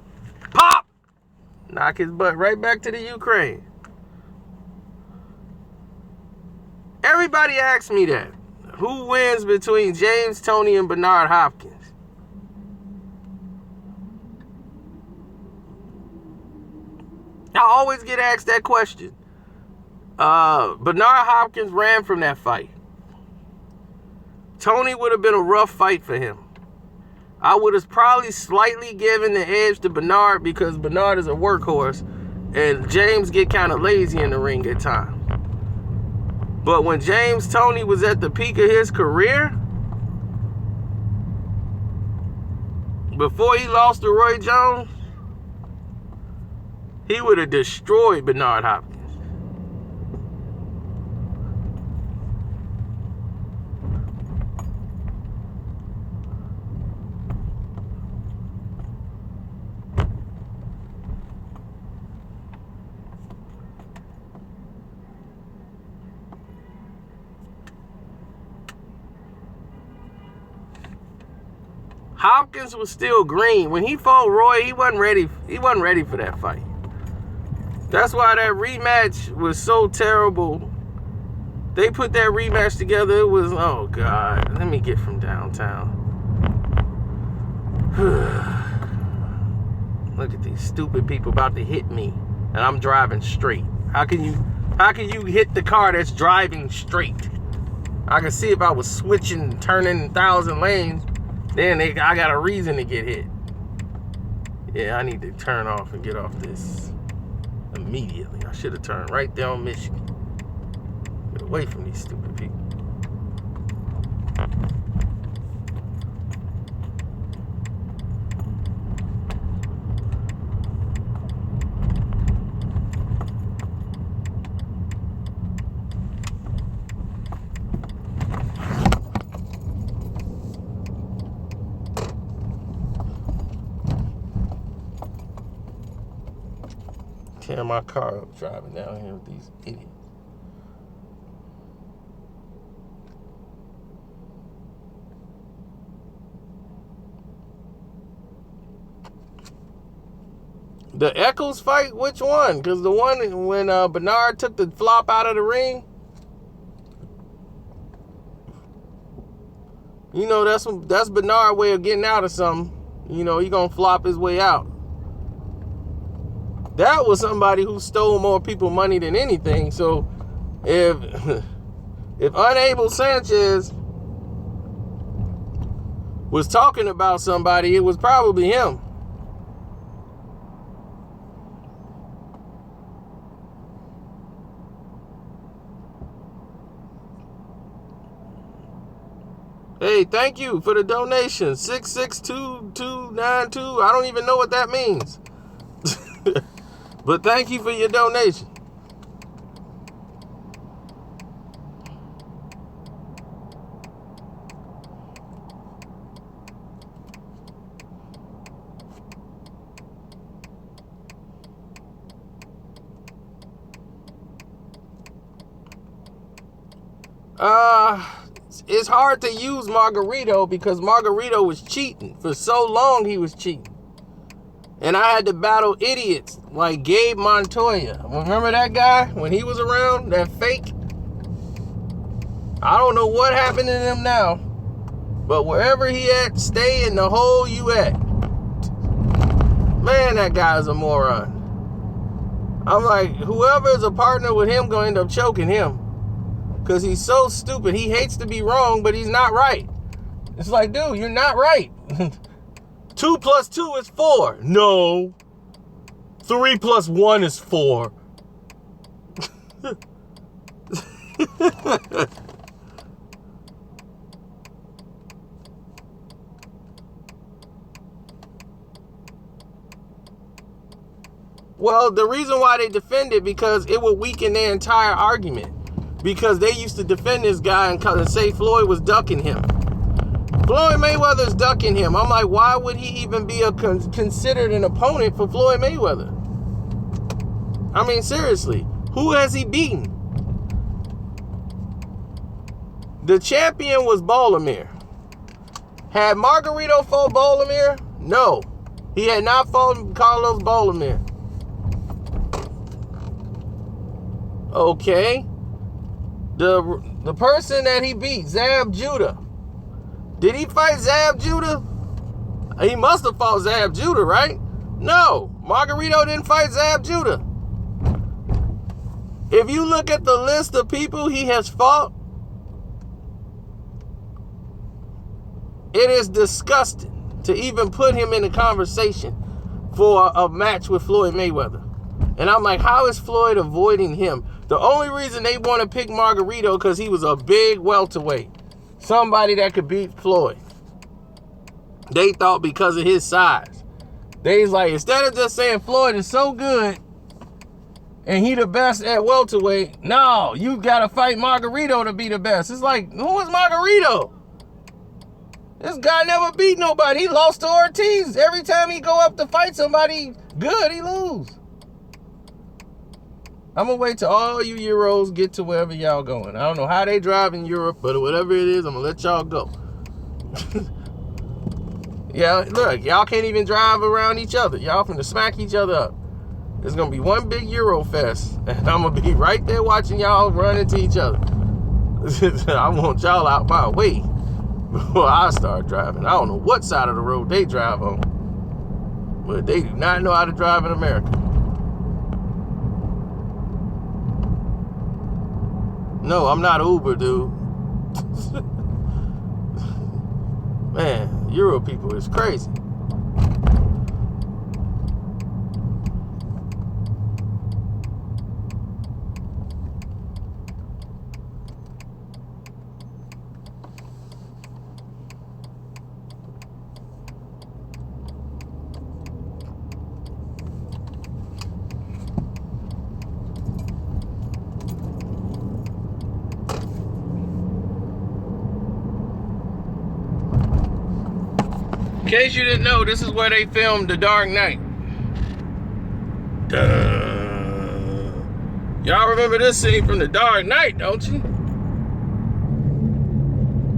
Pop! Knock his butt right back to the Ukraine. Everybody asks me that. Who wins between James Toney and Bernard Hopkins? I always get asked that question. Bernard Hopkins ran from that fight. Toney would have been a rough fight for him. I would have probably slightly given the edge to Bernard because Bernard is a workhorse and James get kind of lazy in the ring at times. But when James Toney was at the peak of his career, before he lost to Roy Jones, he would have destroyed Bernard Hopkins. Hopkins was still green. When he fought Roy, he wasn't ready for that fight. That's why that rematch was so terrible. They put that rematch together. It was, oh God. Let me get from downtown. Look at these stupid people about to hit me, and I'm driving straight. How can you hit the car that's driving straight? I can see if I was switching, turning 1,000 lanes. Then I got a reason to get hit. Yeah, I need to turn off and get off this immediately. I should have turned right there on Michigan. Get away from these stupid people. Tear my car up driving down here with these idiots. The Eccles fight, which one? Because the one when Bernard took the flop out of the ring, you know, that's Bernard's way of getting out of something. You know, he gonna flop his way out. That was somebody who stole more people money than anything. So if Unable Sanchez was talking about somebody, it was probably him. Hey, thank you for the donation. 662292. I don't even know what that means. But thank you for your donation. It's hard to use Margarito because Margarito was cheating. For so long he was cheating. And I had to battle idiots like Gabe Montoya. Remember that guy when he was around? That fake? I don't know what happened to him now. But wherever he at, stay in the hole you at. Man, that guy's a moron. I'm like, whoever is a partner with him gonna end up choking him. Because he's so stupid. He hates to be wrong, but he's not right. It's like, dude, you're not right. 2 + 2 is 4. No. 3 + 1 is 4. Well, the reason why they defended because it would weaken their entire argument. Because they used to defend this guy and say Floyd was ducking him. Floyd Mayweather's ducking him. I'm like, why would he even be considered an opponent for Floyd Mayweather? I mean, seriously, who has he beaten? The champion was Baltimore. Had Margarito fought Baltimore? No. He had not fought Carlos Baltimore. Okay. The person that he beat, Zab Judah. Did he fight Zab Judah? He must have fought Zab Judah, right? No. Margarito didn't fight Zab Judah. If you look at the list of people he has fought, it is disgusting to even put him in the conversation for a match with Floyd Mayweather. And I'm like, how is Floyd avoiding him? The only reason they want to pick Margarito because he was a big welterweight. Somebody that could beat Floyd. They thought because of his size. They's like, instead of just saying Floyd is so good and he the best at welterweight, no, you got to fight Margarito to be the best. It's like, who is Margarito? This guy never beat nobody. He lost to Ortiz. Every time he go up to fight somebody good, he lose. I'm going to wait till all you Euros get to wherever y'all going. I don't know how they drive in Europe, but whatever it is, I'm going to let y'all go. Yeah, look, y'all can't even drive around each other. Y'all finna smack each other up. It's going to be one big Euro fest, and I'm going to be right there watching y'all run into each other. I want y'all out my way before I start driving. I don't know what side of the road they drive on, but they do not know how to drive in America. No, I'm not Uber, dude. Man, Euro people is crazy. In case you didn't know, this is where they filmed The Dark Knight. Duh. Y'all remember this scene from The Dark Knight, don't you?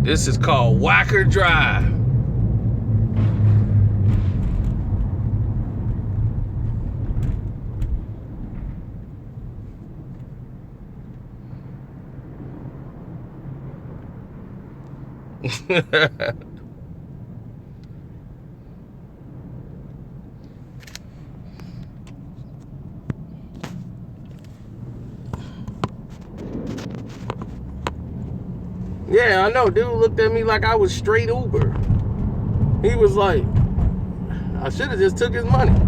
This is called Whacker Drive. Yeah, I know. Dude looked at me like I was straight Uber. He was like, I should have just took his money.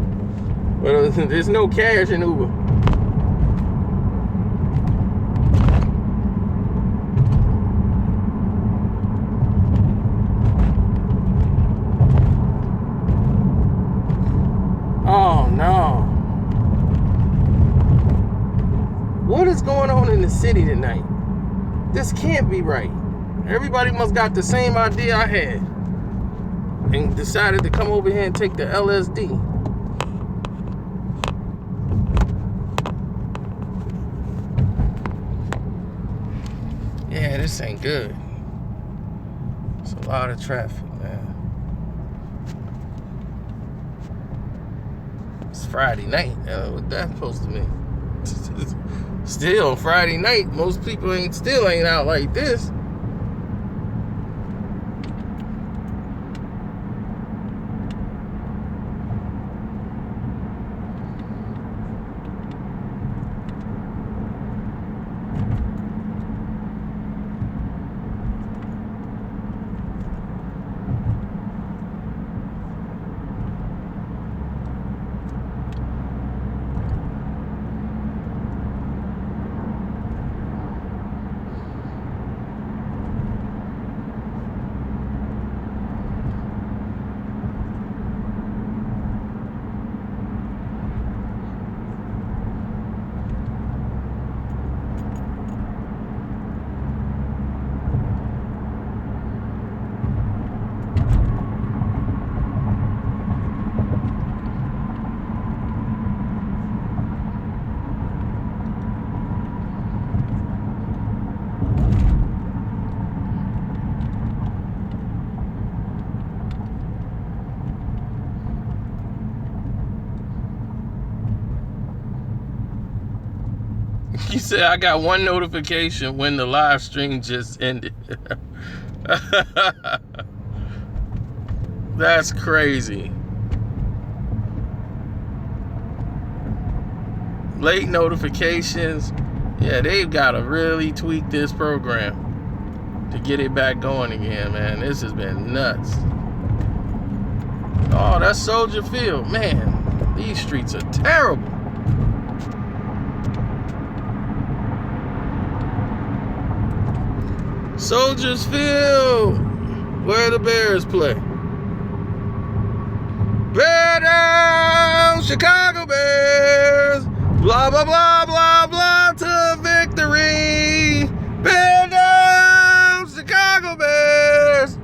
But there's no cash in Uber. Oh, no. What is going on in the city tonight? This can't be right. Everybody must got the same idea I had and decided to come over here and take the LSD. Yeah, this ain't good. It's a lot of traffic, man. It's Friday night. What that supposed to mean? Still on Friday night, most people still ain't out like this. You said I got one notification when the live stream just ended. That's crazy. Late notifications. Yeah, they've got to really tweak this program to get it back going again, man. This has been nuts. Oh, that's Soldier Field. Man, these streets are terrible. Soldiers Field, where the Bears play. Bear down, Chicago Bears. Blah, blah, blah, blah, blah to victory. Bear down, Chicago Bears.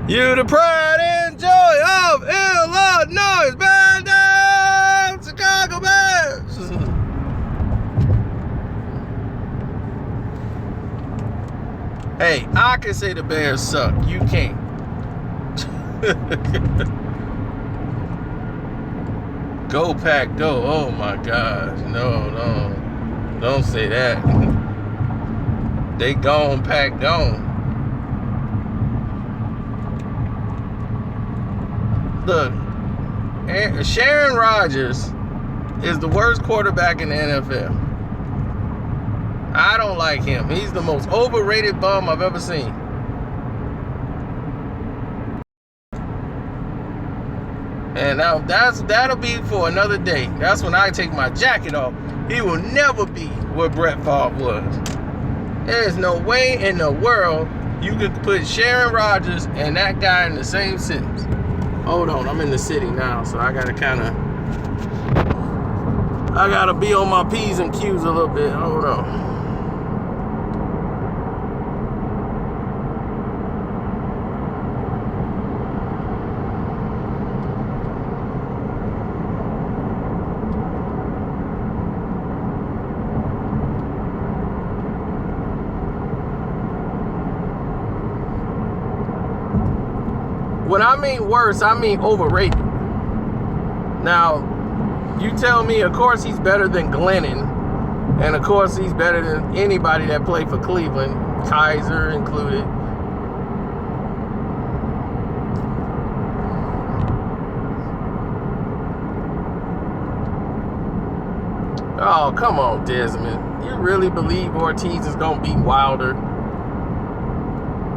You the pride and joy of Illinois. Bear down, Chicago Bears. Hey, I can say the Bears suck. You can't. Go Pack, go. Oh my gosh. No. Don't say that. They gone, Pack, gone. Look, Sharon Rodgers is the worst quarterback in the NFL. I don't like him. He's the most overrated bum I've ever seen. And now that'll be for another day. That's when I take my jacket off. He will never be what Brett Favre was. There's no way in the world you could put Sharon Rodgers and that guy in the same sentence. Hold on, I'm in the city now, so I gotta be on my P's and Q's a little bit. Hold on. When I mean worse, I mean overrated. Now, you tell me, of course he's better than Glennon. And of course he's better than anybody that played for Cleveland, Kaiser included. Oh, come on, Desmond. You really believe Ortiz is going to beat Wilder?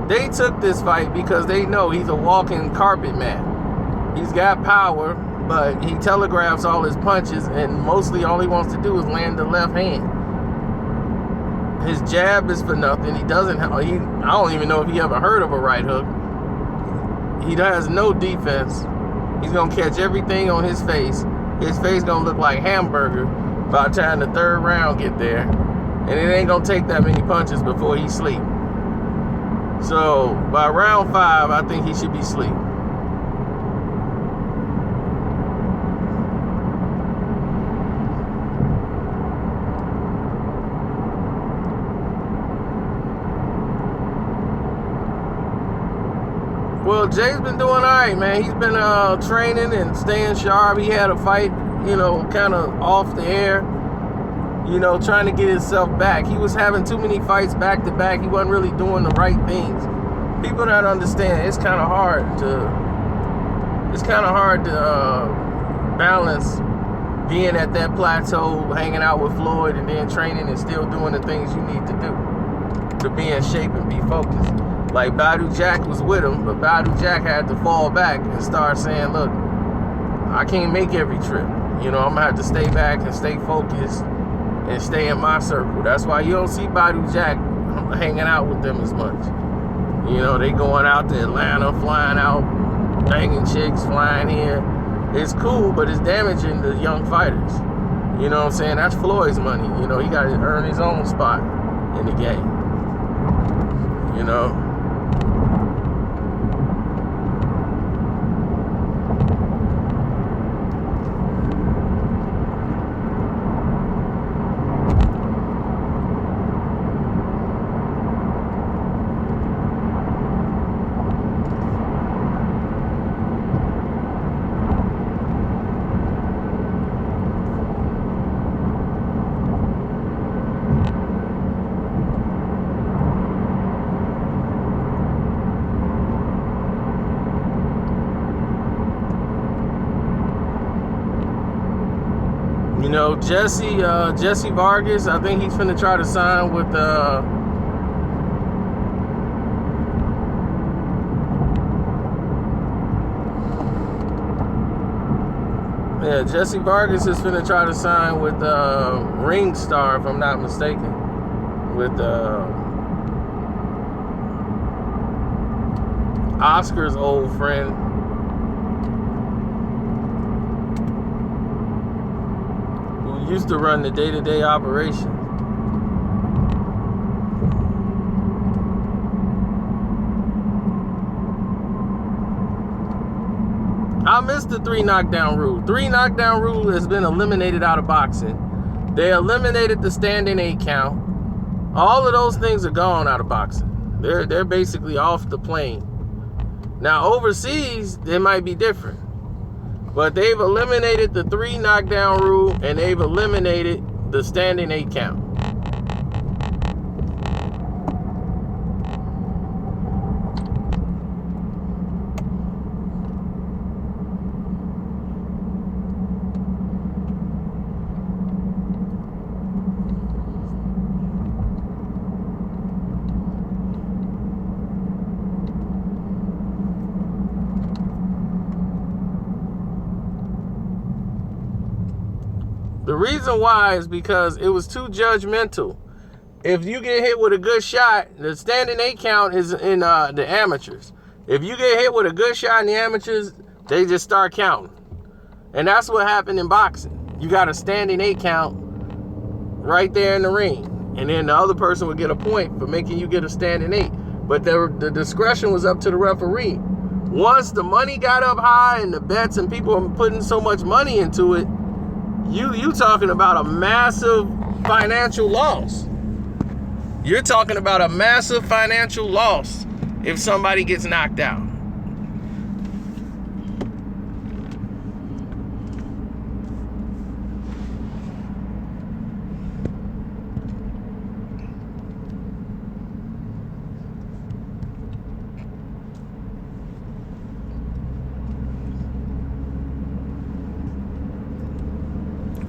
They took this fight because they know he's a walking carpet man. He's got power, but he telegraphs all his punches, and mostly all he wants to do is land the left hand. His jab is for nothing. I don't even know if he ever heard of a right hook. He has no defense. He's going to catch everything on his face. His face going to look like hamburger by the time the third round get there. And it ain't going to take that many punches before he sleep. So, by round 5, I think he should be asleep. Well, Jay's been doing all right, man. He's been training and staying sharp. He had a fight, kind of off the air. Trying to get himself back. He was having too many fights back to back. He wasn't really doing the right things. People don't understand. It's kind of hard to balance being at that plateau, hanging out with Floyd, and then training and still doing the things you need to do to be in shape and be focused. Like Badu Jack was with him, but Badu Jack had to fall back and start saying, "Look, I can't make every trip. I'm gonna have to stay back and stay focused." And stay in my circle. That's why you don't see Badu Jack hanging out with them as much. They going out to Atlanta, flying out, banging chicks, flying in. It's cool, but it's damaging the young fighters. You know what I'm saying? That's Floyd's money. He got to earn his own spot in the game. Jesse Vargas, I think he's finna try to sign with Jesse Vargas is finna try to sign with Ring Star, if I'm not mistaken, with Oscar's old friend. Who used to run the day-to-day operation. I missed the 3 knockdown rule. 3 knockdown rule has been eliminated out of boxing. They eliminated the standing 8 count. All of those things are gone out of boxing. They're basically off the plane. Now overseas, it might be different. But they've eliminated the 3 knockdown rule and they've eliminated the standing 8 count. The reason why is because it was too judgmental. If you get hit with a good shot, the standing 8 count is in the amateurs. If you get hit with a good shot in the amateurs, they just start counting. And that's what happened in boxing. You got a standing 8 count right there in the ring. And then the other person would get a point for making you get a standing 8. But the discretion was up to the referee. Once the money got up high and the bets and people were putting so much money into it, you talking about a massive financial loss. You're talking about a massive financial loss if somebody gets knocked out.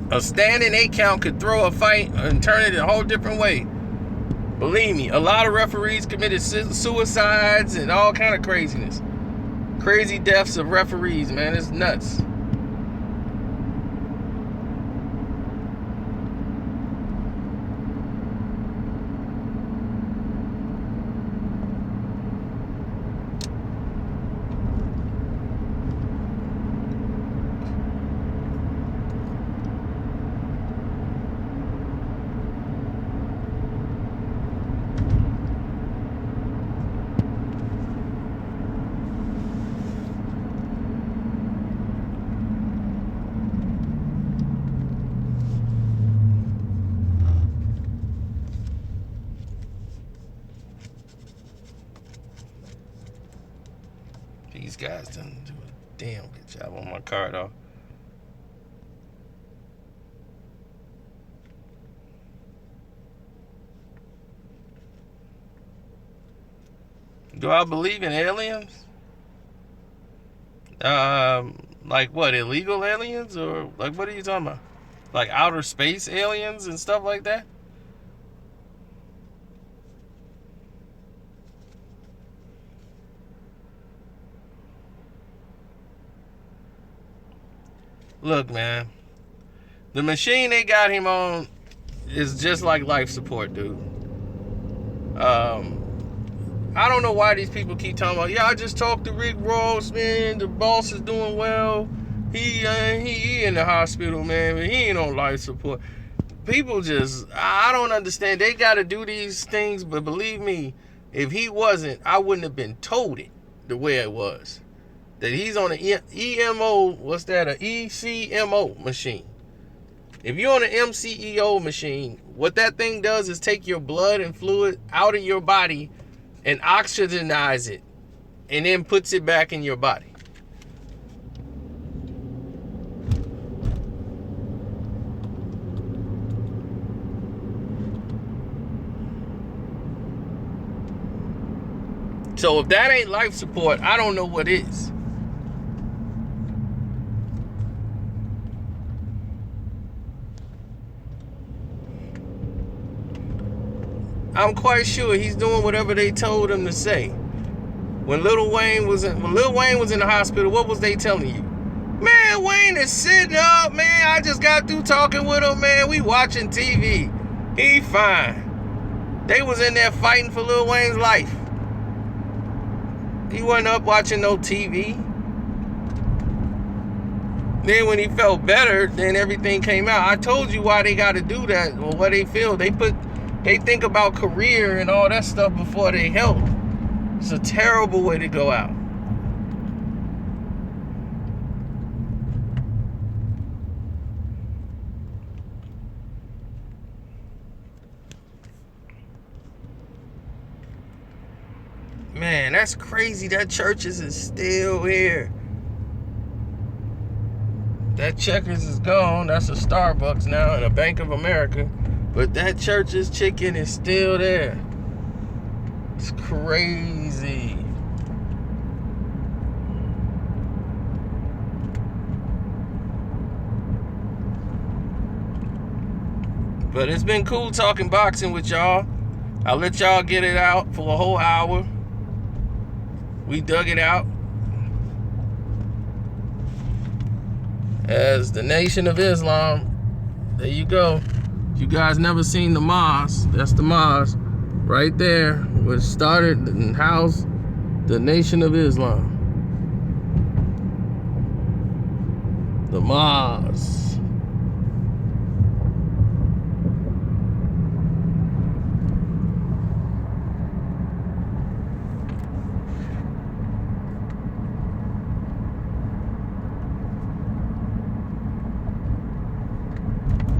A standing 8 count could throw a fight and turn it a whole different way. Believe me, a lot of referees committed suicides and all kind of craziness. Crazy deaths of referees, man. It's nuts. These guys done do a damn good job on my car, though. Do I believe in aliens? Like what, illegal aliens? Or like what are you talking about? Like outer space aliens and stuff like that? Look, man, the machine they got him on is just like life support, dude. I don't know why these people keep talking about, yeah, I just talked to Rick Ross, man, the boss is doing well. He in the hospital, man, but he ain't on life support. People just, I don't understand. They got to do these things, but believe me, if he wasn't, I wouldn't have been told it the way it was. That he's on an EMO, what's that, an ECMO machine. If you're on an MCEO machine, what that thing does is take your blood and fluid out of your body and oxygenize it, and then puts it back in your body. So if that ain't life support, I don't know what is. I'm quite sure he's doing whatever they told him to say. When Lil Wayne was in the hospital, what was they telling you? Man, Wayne is sitting up, man. I just got through talking with him, man. We watching TV. He fine. They was in there fighting for Lil Wayne's life. He wasn't up watching no TV. Then when he felt better, then everything came out. I told you why they got to do that, or what they feel. They think about career and all that stuff before they help. It's a terrible way to go out. Man, that's crazy that Churches is still here. That Checkers is gone. That's a Starbucks now and a Bank of America. But that Churches chicken is still there. It's crazy. But it's been cool talking boxing with y'all. I'll let y'all get it out for a whole hour. We dug it out. As the Nation of Islam. There you go. If you guys never seen the mosque, that's the mosque right there, which started and housed the Nation of Islam. The mosque.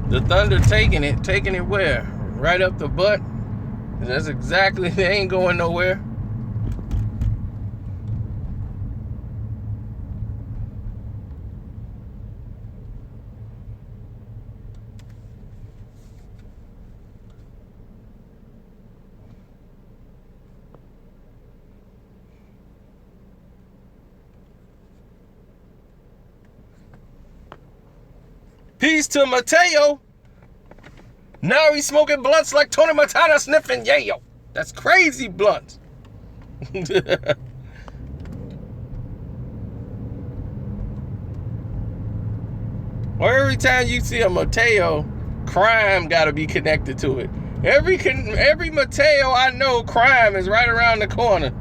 The Thunder taking it where? Right up the butt? That's exactly, they ain't going nowhere. Peace to Mateo. Now he's smoking blunts like Tony Montana sniffing yayo. That's crazy blunts. Or every time you see a Mateo, crime got to be connected to it. Every Mateo I know, crime is right around the corner.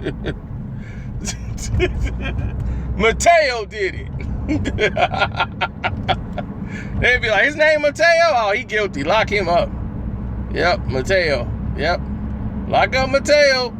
Mateo did it. They'd be like, his name Mateo? Oh, he guilty. Lock him up. Yep, Mateo. Yep. Lock up Mateo.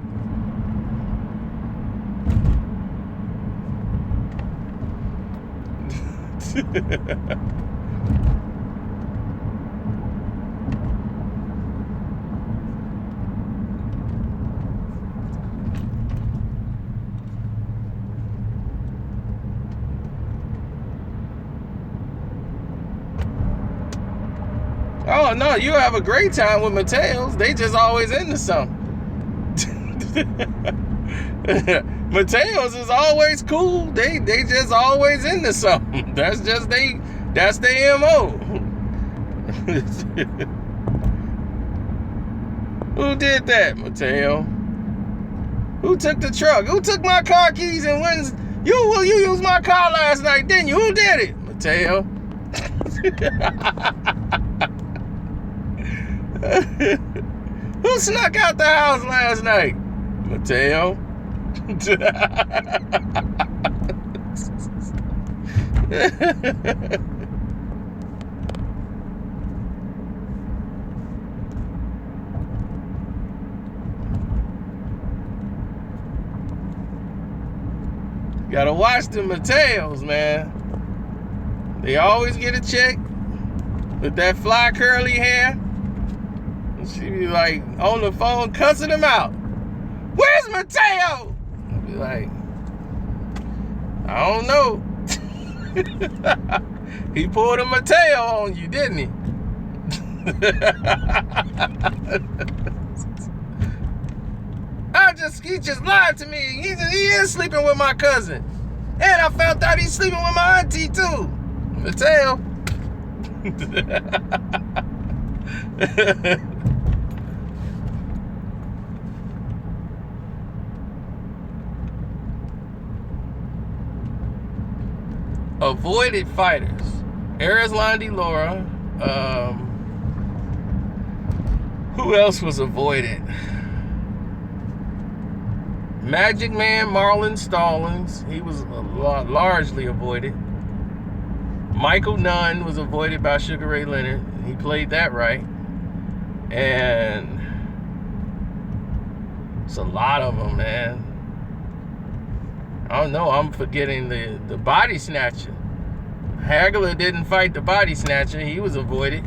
Oh, no, you have a great time with Mateos. They just always into something. Mateos is always cool. They just always into something. That's their MO. Who did that, Mateo? Who took the truck? Who took my car keys and went? You used my car last night, didn't you? Who did it, Mateo? Who snuck out the house last night? Mateo. Gotta watch the Mateos, man. They always get a check with that fly curly hair. She be like on the phone cussing him out. Where's Mateo? I'll be like, I don't know. He pulled a Mateo on you, didn't he? He just lied to me. He is sleeping with my cousin. And I found out he's sleeping with my auntie too. Mateo. avoided fighters. Arislan De Laura. Who else was avoided? Magic Man Marlon Stallings. He was largely avoided. Michael Nunn was avoided by Sugar Ray Leonard. He played that right. And it's a lot of them, man. I don't know. I'm forgetting the body snatcher. Hagler didn't fight the body snatcher. He was avoided.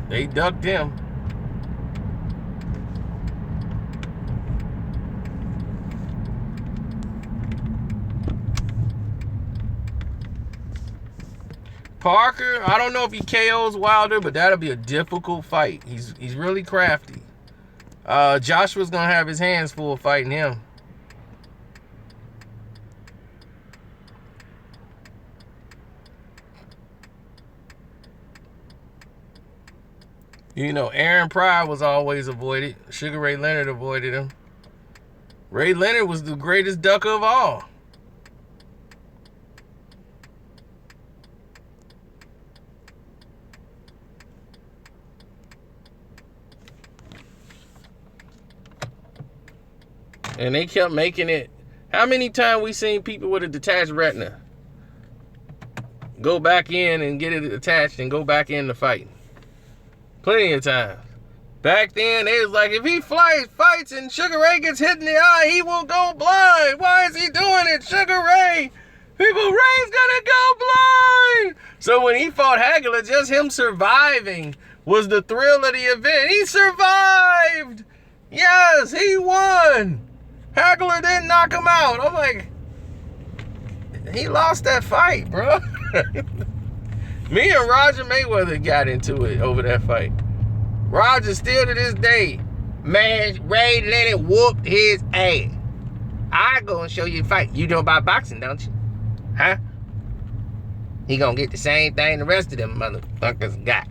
They ducked him. Parker, I don't know if he KOs Wilder, but that'll be a difficult fight. He's really crafty. Joshua's gonna have his hands full fighting him. You know, Aaron Pryor was always avoided. Sugar Ray Leonard avoided him. Ray Leonard was the greatest ducker of all. And they kept making it. How many times we seen people with a detached retina go back in and get it attached and go back in the fight? Plenty of times. Back then, they was like, if he fights and Sugar Ray gets hit in the eye, he will go blind. Why is he doing it, Sugar Ray? People, Ray's gonna go blind. So when he fought Hagler, just him surviving was the thrill of the event. He survived. Yes, he won. Hagler didn't knock him out. I'm like, he lost that fight, bro. Me and Roger Mayweather got into it over that fight. Roger still to this day, man, Ray Leonard whooped his ass. I gonna show you the fight. You know about boxing, don't you? Huh? He gonna get the same thing the rest of them motherfuckers got.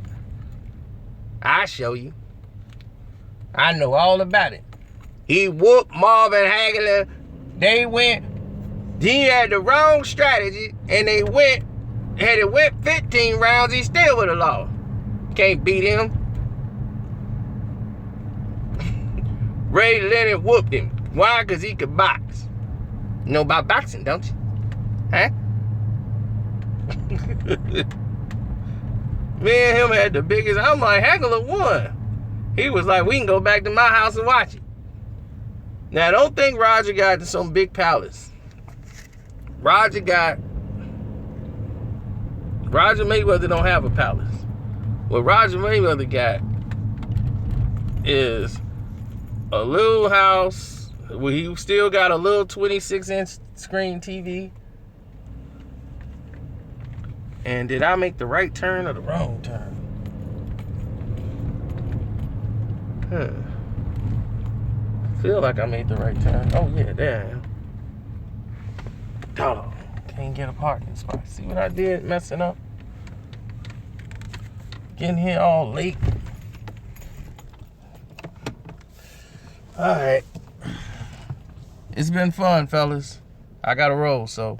I show you. I know all about it. He whooped Marvin Hagler. He had the wrong strategy, and had it went 15 rounds, he still would have lost. Can't beat him. Ray Leonard whooped him. Why? Because he could box. You know about boxing, don't you? Huh? Me and him had the biggest. I'm like, Hagler won. He was like, we can go back to my house and watch it. Now, don't think Roger got to some big palace. Roger Mayweather don't have a palace. What Roger Mayweather got is a little house where he still got a little 26-inch screen TV. And did I make the right turn or the wrong turn? Feel like I made the right turn. Oh yeah, there I am. Dog, can't get a parking spot. See what I did messing up? Getting here all late. Alright. It's been fun, fellas. I gotta roll, so